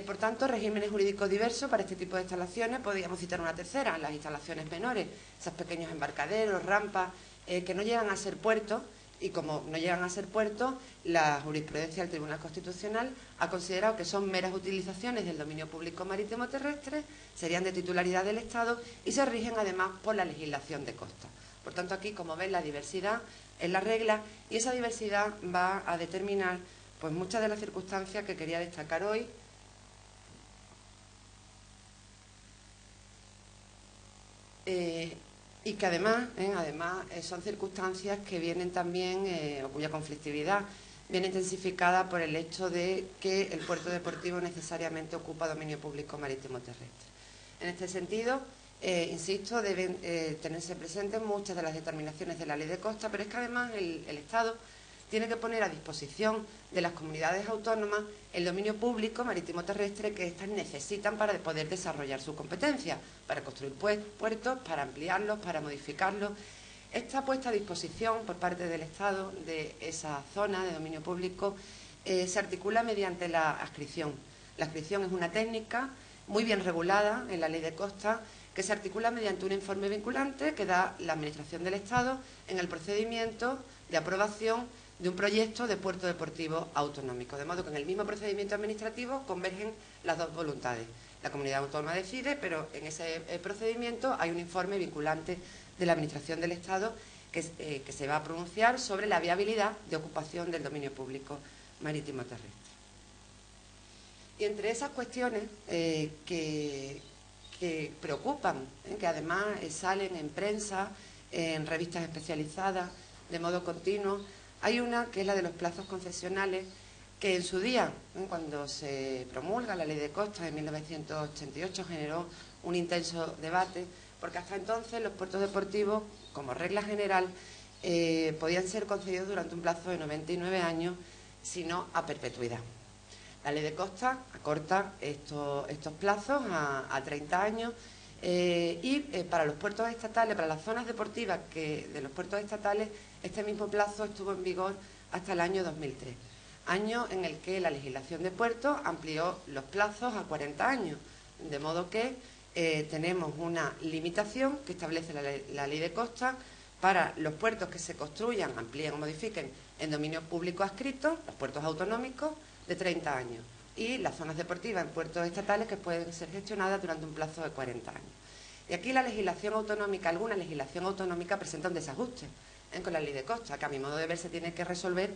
Por tanto, regímenes jurídicos diversos para este tipo de instalaciones. Podríamos citar una tercera, las instalaciones menores, esos pequeños embarcaderos, rampas, que no llegan a ser puertos, y como no llegan a ser puertos, la jurisprudencia del Tribunal Constitucional ha considerado que son meras utilizaciones del dominio público marítimo terrestre, serían de titularidad del Estado y se rigen además por la legislación de costa. Por tanto, aquí, como ven, la diversidad es la regla y esa diversidad va a determinar pues muchas de las circunstancias que quería destacar hoy. Y que además son circunstancias que vienen también, o cuya conflictividad viene intensificada por el hecho de que el puerto deportivo necesariamente ocupa dominio público marítimo terrestre. En este sentido, insisto, deben tenerse presentes muchas de las determinaciones de la ley de costa, pero es que además el Estado tiene que poner a disposición de las comunidades autónomas el dominio público marítimo terrestre que éstas necesitan para poder desarrollar su competencia, para construir puertos, para ampliarlos, para modificarlos. Esta puesta a disposición por parte del Estado de esa zona de dominio público se articula mediante la adscripción. La adscripción es una técnica muy bien regulada en la ley de costa que se articula mediante un informe vinculante que da la Administración del Estado en el procedimiento de aprobación de un proyecto de puerto deportivo autonómico. De modo que en el mismo procedimiento administrativo convergen las dos voluntades. La comunidad autónoma decide, pero en ese procedimiento hay un informe vinculante de la Administración del Estado que se va a pronunciar sobre la viabilidad de ocupación del dominio público marítimo terrestre. Y entre esas cuestiones que preocupan, que además salen en prensa, en revistas especializadas, de modo continuo, hay una que es la de los plazos concesionales, que en su día, cuando se promulga la ley de costas en 1988, generó un intenso debate, porque hasta entonces los puertos deportivos, como regla general, podían ser concedidos durante un plazo de 99 años, sino a perpetuidad. La ley de costas acorta estos plazos a 30 años y para los puertos estatales, para las zonas deportivas de los puertos estatales, este mismo plazo estuvo en vigor hasta el año 2003, año en el que la legislación de puertos amplió los plazos a 40 años, de modo que tenemos una limitación que establece la ley de costas para los puertos que se construyan, amplíen o modifiquen en dominio público adscrito, los puertos autonómicos, de 30 años, y las zonas deportivas en puertos estatales que pueden ser gestionadas durante un plazo de 40 años. Y aquí la legislación autonómica, alguna legislación autonómica presenta un desajuste con la ley de costas, que a mi modo de ver se tiene que resolver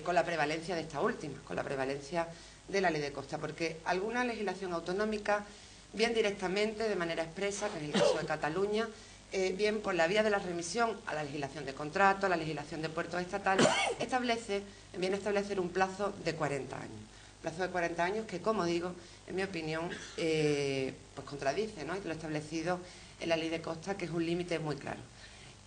con la prevalencia de esta última, con la prevalencia de la ley de costas, porque alguna legislación autonómica, bien directamente, de manera expresa, que en el caso de Cataluña, bien por la vía de la remisión a la legislación de contrato, a la legislación de puertos estatales, viene a establecer un plazo de 40 años. Plazo de 40 años que, como digo, en mi opinión, pues contradice, ¿no?, lo establecido en la Ley de Costas, que es un límite muy claro.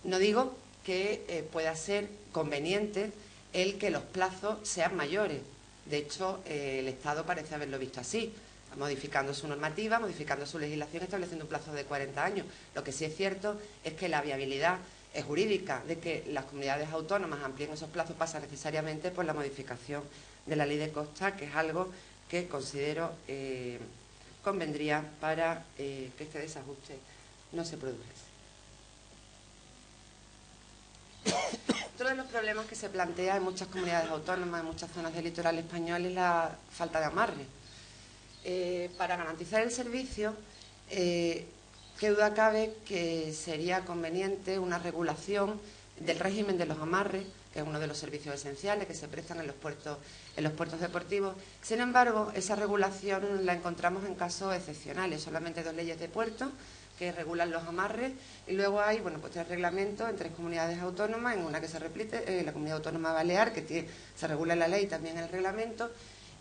No digo que pueda ser conveniente el que los plazos sean mayores. De hecho, el Estado parece haberlo visto así, modificando su normativa, modificando su legislación, estableciendo un plazo de 40 años. Lo que sí es cierto es que la viabilidad jurídica de que las comunidades autónomas amplíen esos plazos pasa necesariamente por la modificación de la Ley de Costas, que es algo que considero convendría para que este desajuste no se produjese. Otro de los problemas que se plantea en muchas comunidades autónomas, en muchas zonas del litoral español, es la falta de amarre. Para garantizar el servicio, qué duda cabe que sería conveniente una regulación del régimen de los amarres, que es uno de los servicios esenciales que se prestan en los puertos deportivos. Sin embargo, esa regulación la encontramos en casos excepcionales, solamente 2 leyes de puertos que regulan los amarres, y luego hay, bueno, pues 3 reglamentos en 3 comunidades autónomas, en una que se repite, la Comunidad Autónoma Balear, que se regula en la ley y también en el reglamento.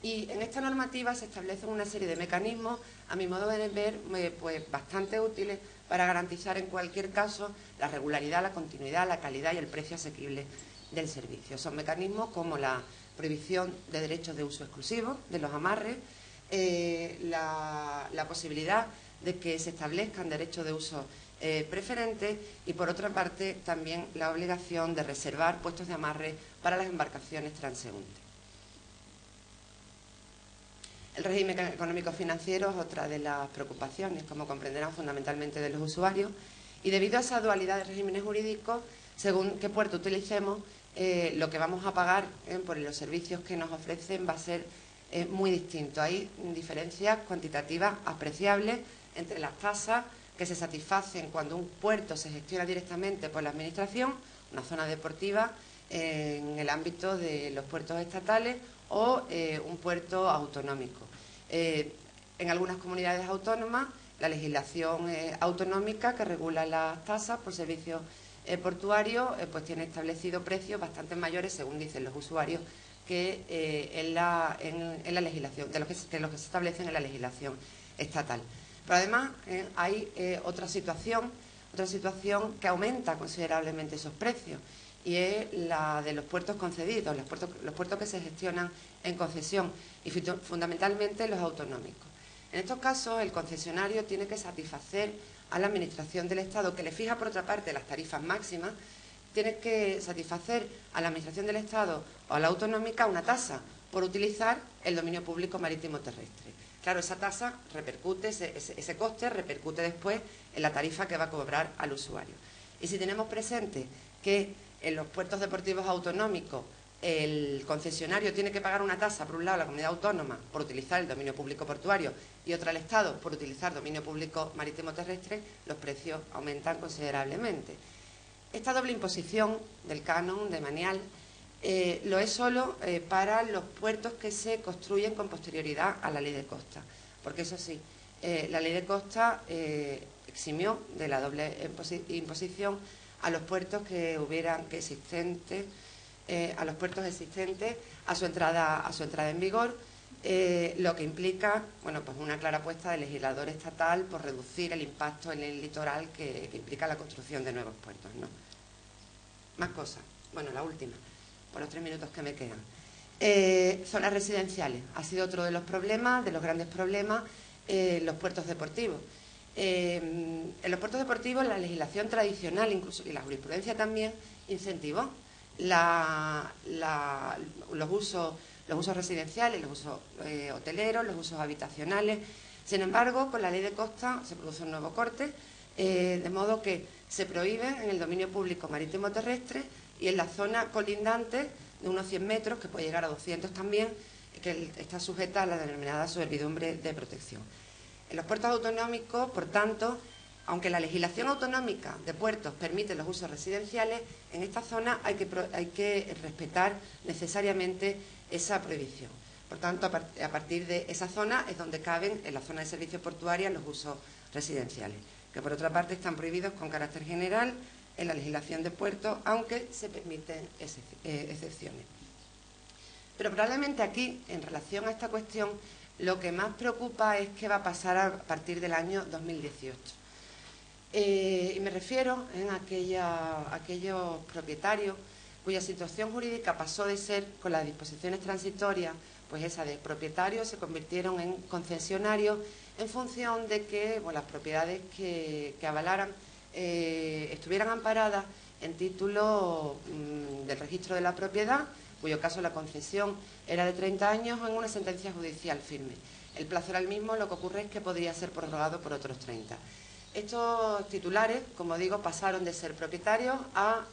Y en esta normativa se establecen una serie de mecanismos, a mi modo de ver, pues bastante útiles para garantizar en cualquier caso la regularidad, la continuidad, la calidad y el precio asequible del servicio. Son mecanismos como la prohibición de derechos de uso exclusivo de los amarres, la posibilidad de que se establezcan derechos de uso preferentes y, por otra parte, también la obligación de reservar puestos de amarre para las embarcaciones transeúntes. El régimen económico-financiero es otra de las preocupaciones, como comprenderán, fundamentalmente de los usuarios, y debido a esa dualidad de regímenes jurídicos, según qué puerto utilicemos, lo que vamos a pagar por los servicios que nos ofrecen va a ser muy distinto. Hay diferencias cuantitativas apreciables entre las tasas que se satisfacen cuando un puerto se gestiona directamente por la Administración, una zona deportiva en el ámbito de los puertos estatales o un puerto autonómico. En algunas comunidades autónomas, la legislación autonómica que regula las tasas por servicios portuarios pues tiene establecido precios bastante mayores, según dicen los usuarios, que en la legislación, de los que se establecen en la legislación estatal. Pero además hay otra situación que aumenta considerablemente esos precios, y es la de los puertos concedidos, los puertos que se gestionan en concesión, y fundamentalmente los autonómicos. En estos casos, el concesionario tiene que satisfacer a la Administración del Estado, que le fija, por otra parte, las tarifas máximas, tiene que satisfacer a la Administración del Estado o a la autonómica una tasa por utilizar el dominio público marítimo terrestre. Claro, esa tasa repercute, ese coste repercute después en la tarifa que va a cobrar al usuario. Y si tenemos presente que en los puertos deportivos autonómicos el concesionario tiene que pagar una tasa, por un lado, a la comunidad autónoma por utilizar el dominio público portuario y otra al Estado por utilizar dominio público marítimo terrestre, los precios aumentan considerablemente. Esta doble imposición del canon de Manial lo es solo para los puertos que se construyen con posterioridad a la Ley de Costas, porque eso sí, la Ley de Costas eximió de la doble imposición a los puertos a los puertos existentes a su entrada en vigor, lo que implica, bueno, pues una clara apuesta del legislador estatal por reducir el impacto en el litoral que implica la construcción de nuevos puertos, ¿no? Más cosas. Bueno, la última, por los 3 minutos que me quedan. Zonas residenciales. Ha sido otro de los problemas, de los grandes problemas, los puertos deportivos. En los puertos deportivos la legislación tradicional, incluso, y la jurisprudencia también, incentivó los usos residenciales, los usos hoteleros, los usos habitacionales. Sin embargo, con la Ley de Costas se produce un nuevo corte, de modo que se prohíbe en el dominio público marítimo terrestre y en la zona colindante de unos 100 metros, que puede llegar a 200 también, que está sujeta a la denominada servidumbre de protección. En los puertos autonómicos, por tanto, aunque la legislación autonómica de puertos permite los usos residenciales, en esta zona hay que respetar necesariamente esa prohibición. Por tanto, a partir de esa zona es donde caben, en la zona de servicios portuarios, los usos residenciales. que por otra parte están prohibidos con carácter general en la legislación de puertos, aunque se permiten excepciones. Pero probablemente aquí, en relación a esta cuestión, lo que más preocupa es qué va a pasar a partir del año 2018. Y me refiero a aquellos propietarios cuya situación jurídica pasó de ser, con las disposiciones transitorias, pues esa de propietarios, se convirtieron en concesionarios en función de que las propiedades que avalaran estuvieran amparadas en título del registro de la propiedad, cuyo caso la concesión era de 30 años, o en una sentencia judicial firme. El plazo era el mismo, lo que ocurre es que podría ser prorrogado por otros 30. Estos titulares, como digo, pasaron de ser propietarios a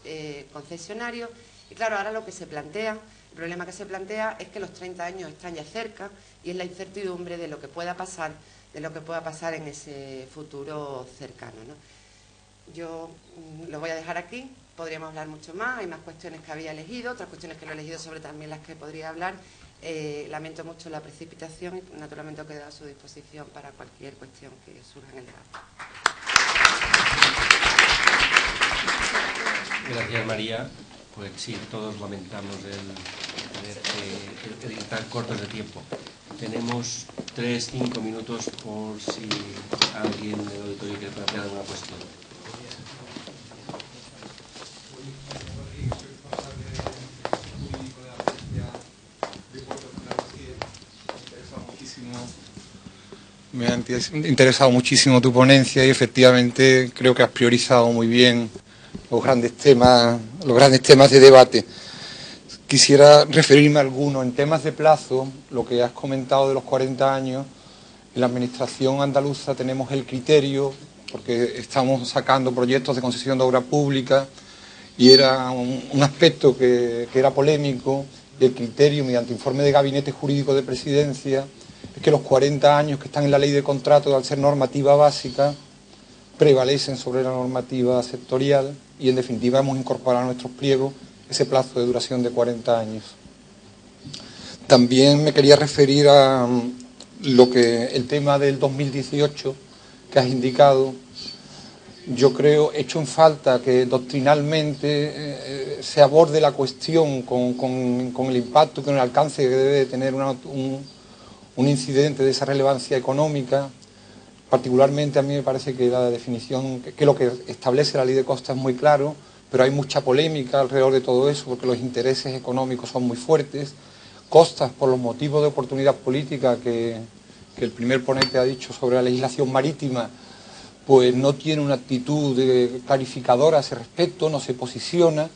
concesionarios, y claro, ahora lo que se plantea, el problema que se plantea es que los 30 años están ya cerca y es la incertidumbre de lo que pueda pasar, en ese futuro cercano, ¿no? Yo lo voy a dejar aquí, podríamos hablar mucho más, hay más cuestiones que había elegido, otras cuestiones que lo he elegido sobre también las que podría hablar. Lamento mucho la precipitación y naturalmente quedo a su disposición para cualquier cuestión que surja en el debate. Gracias, María. Pues sí, todos lamentamos el estar cortos de tiempo. Tenemos 3-5 minutos por si alguien del auditorio quiere plantear alguna cuestión. Me ha interesado muchísimo tu ponencia y efectivamente creo que has priorizado muy bien los grandes temas de debate. Quisiera referirme a alguno. En temas de plazo, lo que has comentado de los 40 años, en la Administración andaluza tenemos el criterio, porque estamos sacando proyectos de concesión de obra pública y era un aspecto que era polémico, y el criterio, mediante informe de Gabinete Jurídico de Presidencia, es que los 40 años que están en la ley de contrato, al ser normativa básica, prevalecen sobre la normativa sectorial y, en definitiva, hemos incorporado a nuestros pliegos ese plazo de duración de 40 años. También me quería referir a el tema del 2018 que has indicado. Yo creo, echo en falta que doctrinalmente se aborde la cuestión con el impacto, con el alcance que debe de tener un incidente de esa relevancia económica. Particularmente a mí me parece que la definición, que lo que establece la ley de costas es muy claro, pero hay mucha polémica alrededor de todo eso porque los intereses económicos son muy fuertes. Costas, por los motivos de oportunidad política que el primer ponente ha dicho sobre la legislación marítima, pues no tiene una actitud clarificadora a ese respecto, no se posiciona,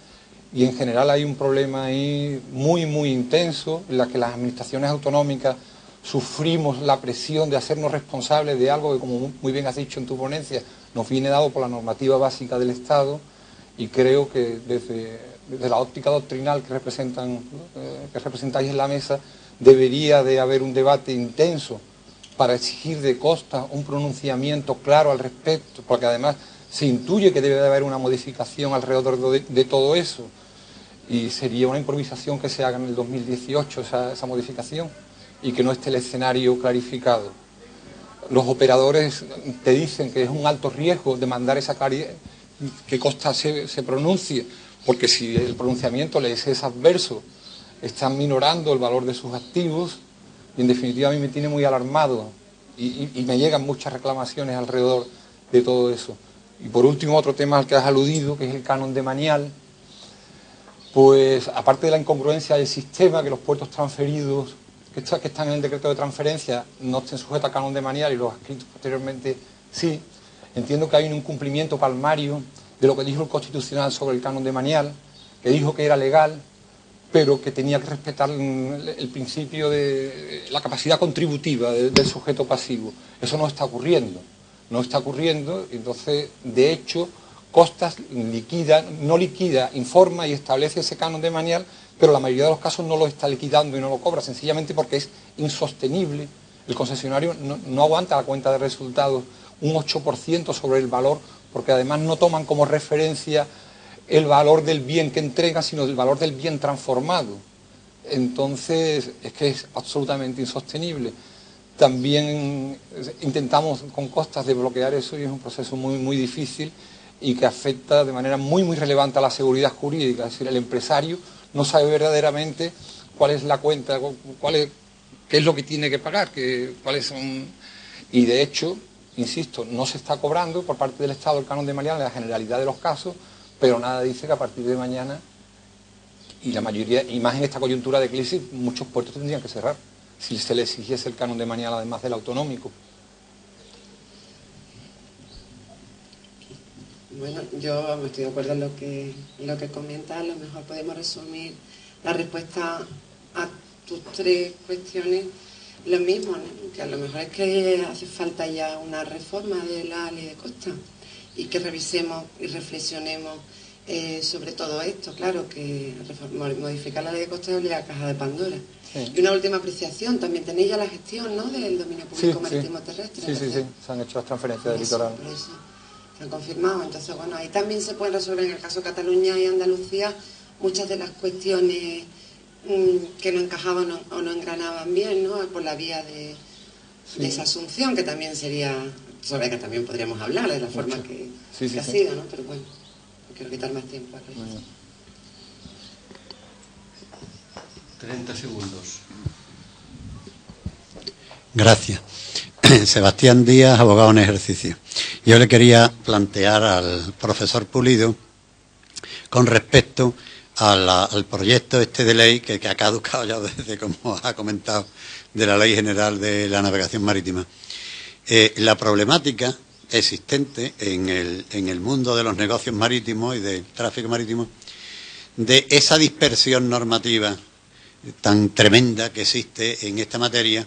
y en general hay un problema ahí muy, muy intenso en la que las administraciones autonómicas sufrimos la presión de hacernos responsables de algo que, como muy bien has dicho en tu ponencia, nos viene dado por la normativa básica del Estado, y creo que desde la óptica doctrinal que representáis en la mesa, debería de haber un debate intenso para exigir de Costas un pronunciamiento claro al respecto, porque además se intuye que debe de haber una modificación alrededor de todo eso, y sería una improvisación que se haga en el 2018 esa modificación, y que no esté el escenario clarificado. Los operadores te dicen que es un alto riesgo demandar esa claridad, que Costas se pronuncie, porque si el pronunciamiento les es adverso, están minorando el valor de sus activos, y en definitiva a mí me tiene muy alarmado, y me llegan muchas reclamaciones alrededor de todo eso. Y por último, otro tema al que has aludido, que es el canon de manial. Pues aparte de la incongruencia del sistema, que los puertos transferidos que están en el decreto de transferencia no estén sujetos a canon de manial y los adscritos posteriormente sí, entiendo que hay un incumplimiento palmario de lo que dijo el Constitucional sobre el canon de manial, que dijo que era legal, pero que tenía que respetar el principio de la capacidad contributiva del sujeto pasivo. Eso no está ocurriendo, entonces, de hecho, Costas no liquida, informa y establece ese canon de manial, pero la mayoría de los casos no lo está liquidando y no lo cobra, sencillamente porque es insostenible. El concesionario no aguanta la cuenta de resultados un 8% sobre el valor, porque además no toman como referencia el valor del bien que entrega, sino el valor del bien transformado. Entonces, es que es absolutamente insostenible. también intentamos con Costas desbloquear eso y es un proceso muy, muy difícil y que afecta de manera muy, muy relevante a la seguridad jurídica. Es decir, el empresario no sabe verdaderamente cuál es la cuenta, qué es lo que tiene que pagar, cuáles son... Y de hecho, insisto, no se está cobrando por parte del Estado el canon de Mariana en la generalidad de los casos, pero nada dice que a partir de mañana, y la mayoría, y más en esta coyuntura de crisis, muchos puertos tendrían que cerrar si se le exigiese el canon de Mariana además del autonómico. Bueno, yo estoy de acuerdo en lo que comentas. A lo mejor podemos resumir la respuesta a tus tres cuestiones lo mismo, ¿no? Que a lo mejor es que hace falta ya una reforma de la ley de costas y que revisemos y reflexionemos sobre todo esto. Claro que modificar la ley de costas es abrir la caja de Pandora. Sí. Y una última apreciación, también tenéis ya la gestión, ¿no?, del dominio público marítimo terrestre. Sí, sí, se han hecho las transferencias del litoral. Por eso se han confirmado. Entonces, bueno, ahí también se pueden resolver, en el caso de Cataluña y Andalucía, muchas de las cuestiones que no encajaban o no engranaban bien, ¿no?, por la vía de esa asunción, que también sería, sobre la que también podríamos hablar, de la forma que ha sido, ¿no? Pero bueno, no quiero quitar más tiempo a eso. 30 segundos. Gracias. Sebastián Díaz, abogado en ejercicio. Yo le quería plantear al profesor Pulido con respecto al proyecto de ley que ha caducado ya desde, como ha comentado, de la Ley General de la Navegación Marítima. La problemática existente en el mundo de los negocios marítimos y del tráfico marítimo, de esa dispersión normativa tan tremenda que existe en esta materia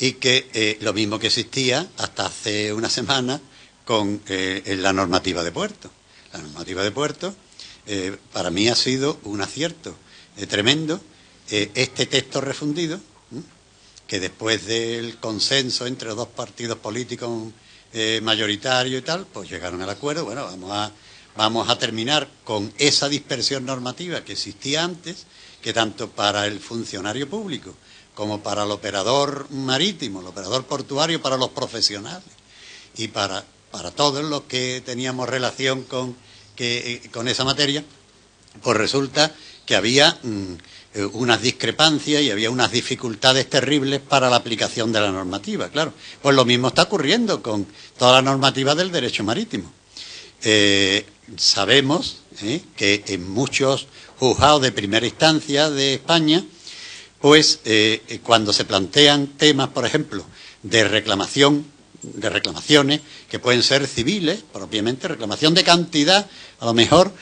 y que lo mismo que existía hasta hace una semana con la normativa de puertos. La normativa de puertos para mí ha sido un acierto tremendo. Este texto refundido, que después del consenso entre los dos partidos políticos mayoritarios y tal, pues llegaron al acuerdo. Bueno, vamos a terminar con esa dispersión normativa que existía antes, que tanto para el funcionario público como para el operador marítimo, el operador portuario, para los profesionales y para todos los que teníamos relación con esa materia, pues resulta que había unas discrepancias y había unas dificultades terribles para la aplicación de la normativa. Claro, pues lo mismo está ocurriendo con toda la normativa del derecho marítimo. Sabemos que en muchos juzgados de primera instancia de España, pues cuando se plantean temas, por ejemplo, de reclamaciones que pueden ser civiles, propiamente, reclamación de cantidad, a lo mejor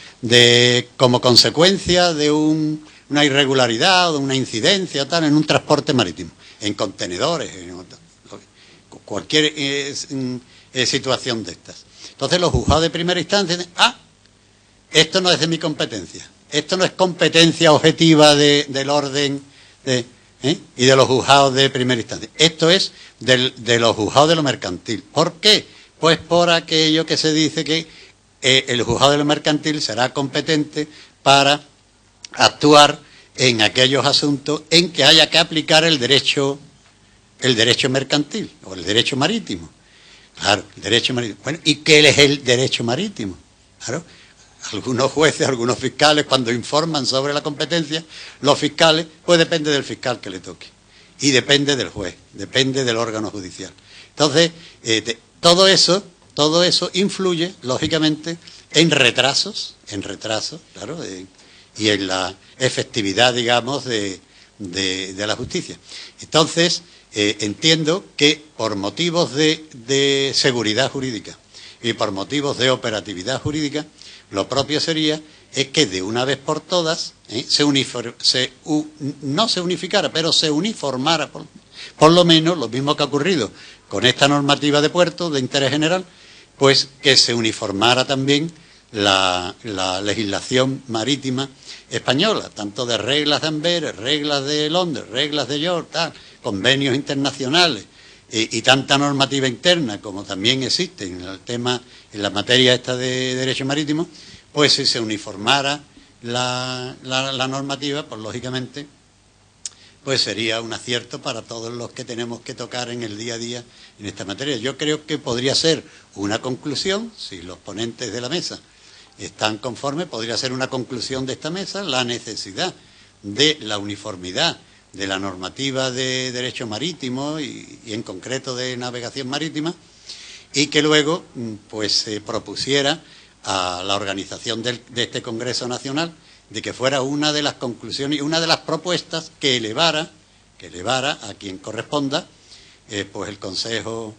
como consecuencia de una irregularidad o de una incidencia tal en un transporte marítimo, en contenedores, en cualquier situación de estas. Entonces los juzgados de primera instancia dicen, esto no es de mi competencia, esto no es competencia objetiva del orden y de los juzgados de primera instancia, esto es de los juzgados de lo mercantil. ¿Por qué? Pues por aquello que se dice que el juzgado de lo mercantil será competente para actuar en aquellos asuntos en que haya que aplicar el derecho mercantil o el derecho marítimo. Claro, el derecho marítimo. Bueno, ¿y qué es el derecho marítimo? Claro, algunos jueces, algunos fiscales, cuando informan sobre la competencia, los fiscales, pues depende del fiscal que le toque. Y depende del juez, depende del órgano judicial. Entonces, todo eso influye, lógicamente, en retrasos, claro, y en la efectividad, digamos, de la justicia. Entonces, entiendo que por motivos de seguridad jurídica y por motivos de operatividad jurídica, lo propio sería que de una vez por todas no se unificara, pero se uniformara, por lo menos lo mismo que ha ocurrido con esta normativa de puertos de interés general, pues que se uniformara también la legislación marítima española, tanto de reglas de Amberes, reglas de Londres, reglas de York, convenios internacionales y tanta normativa interna como también existe en el tema, en la materia esta de derecho marítimo, pues si se uniformara la normativa, pues lógicamente pues sería un acierto para todos los que tenemos que tocar en el día a día en esta materia. Yo creo que podría ser una conclusión, si los ponentes de la mesa están conformes, podría ser una conclusión de esta mesa la necesidad de la uniformidad de la normativa de derecho marítimo y en concreto de navegación marítima, y que luego pues se propusiera a la organización de este Congreso Nacional de que fuera una de las conclusiones y una de las propuestas que elevara a quien corresponda pues el Consejo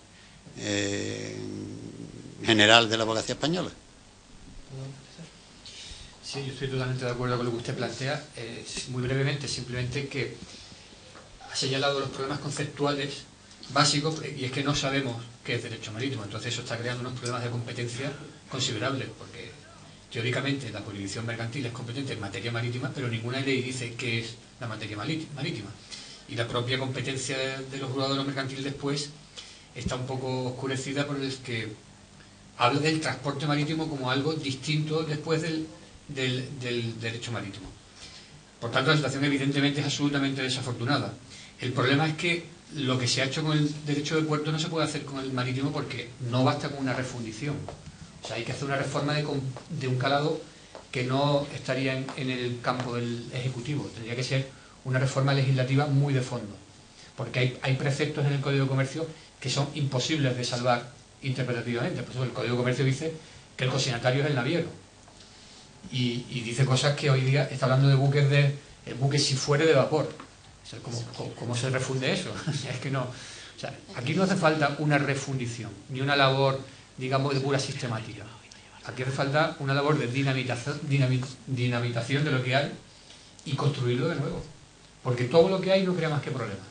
General de la Abogacía Española. Sí, yo estoy totalmente de acuerdo con lo que usted plantea. Muy brevemente, simplemente que ha señalado los problemas conceptuales básicos, y es que no sabemos qué es derecho marítimo. Entonces eso está creando unos problemas de competencia considerables, porque teóricamente la jurisdicción mercantil es competente en materia marítima, pero ninguna ley dice qué es la materia marítima. Y la propia competencia de los juzgados de lo mercantil después está un poco oscurecida por el que habla del transporte marítimo como algo distinto después del derecho marítimo. Por tanto, la situación evidentemente es absolutamente desafortunada. El problema es que lo que se ha hecho con el derecho de puerto no se puede hacer con el marítimo, porque no basta con una refundición. O sea, hay que hacer una reforma de un calado que no estaría en el campo del Ejecutivo. Tendría que ser una reforma legislativa muy de fondo, porque hay preceptos en el Código de Comercio que son imposibles de salvar interpretativamente. Por eso el Código de Comercio dice que el consignatario es el naviero, y dice cosas que hoy día está hablando de buques si fuere de vapor. O sea, ¿cómo se refunde eso? Es que no. O sea, aquí no hace falta una refundición, ni una labor, digamos, de pura sistemática. Aquí hace falta una labor de dinamitación de lo que hay y construirlo de nuevo. Porque todo lo que hay no crea más que problemas.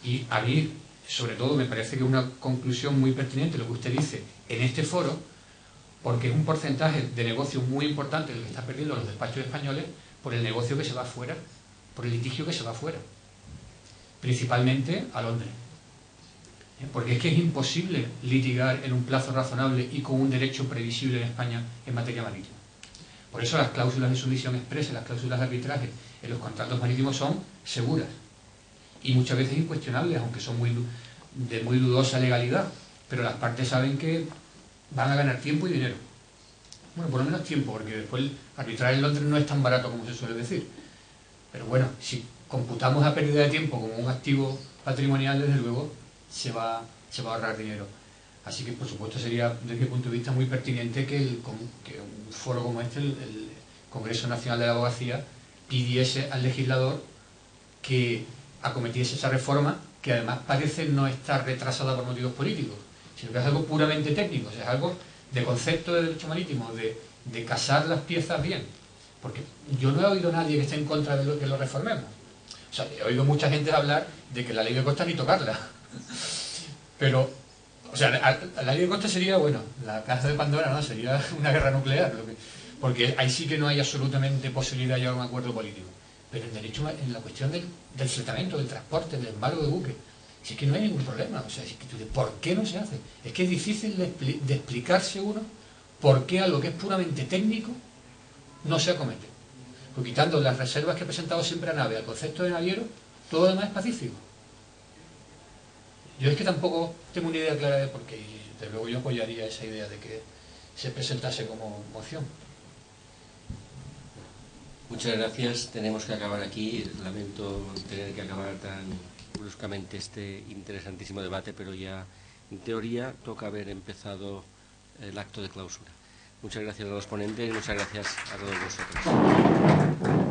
Y a mí, sobre todo, me parece que una conclusión muy pertinente lo que usted dice en este foro, porque es un porcentaje de negocio muy importante el que está perdiendo los despachos españoles por el negocio que se va afuera, por el litigio que se va afuera, principalmente a Londres. Porque es que es imposible litigar en un plazo razonable y con un derecho previsible en España en materia marítima. Por eso las cláusulas de sumisión expresa, las cláusulas de arbitraje en los contratos marítimos son seguras y muchas veces incuestionables, aunque son de muy dudosa legalidad, pero las partes saben que van a ganar tiempo y dinero. Bueno, por lo menos tiempo, porque después arbitrar en Londres no es tan barato como se suele decir. Pero bueno, si computamos la pérdida de tiempo como un activo patrimonial, desde luego se va a ahorrar dinero. Así que, por supuesto, sería, desde mi punto de vista, muy pertinente que un foro como este, el Congreso Nacional de la Abogacía, pidiese al legislador que acometiese esa reforma, que además parece no estar retrasada por motivos políticos, sino que es algo puramente técnico, o sea, es algo de concepto de derecho marítimo, de casar las piezas bien. Porque yo no he oído a nadie que esté en contra de que lo reformemos. O sea, he oído mucha gente hablar de que la ley de costas ni tocarla. Pero, o sea, la ley de costas sería, bueno, la caja de Pandora, ¿no? Sería una guerra nuclear, porque ahí sí que no hay absolutamente posibilidad de llegar a un acuerdo político. Pero en derecho, en la cuestión del fletamento, del transporte, del embargo de buques, si es que no hay ningún problema. O sea, si es que ¿por qué no se hace? Es que es difícil de explicarse uno por qué algo que es puramente técnico no se acomete. Pues quitando las reservas que he presentado siempre a nave, al concepto de naviero, todo lo demás es pacífico. Yo es que tampoco tengo una idea clara de por qué, y desde luego yo apoyaría esa idea de que se presentase como moción. Muchas gracias. Tenemos que acabar aquí. Lamento tener que acabar tan bruscamente este interesantísimo debate, pero ya en teoría toca haber empezado el acto de clausura. Muchas gracias a los ponentes y muchas gracias a todos vosotros.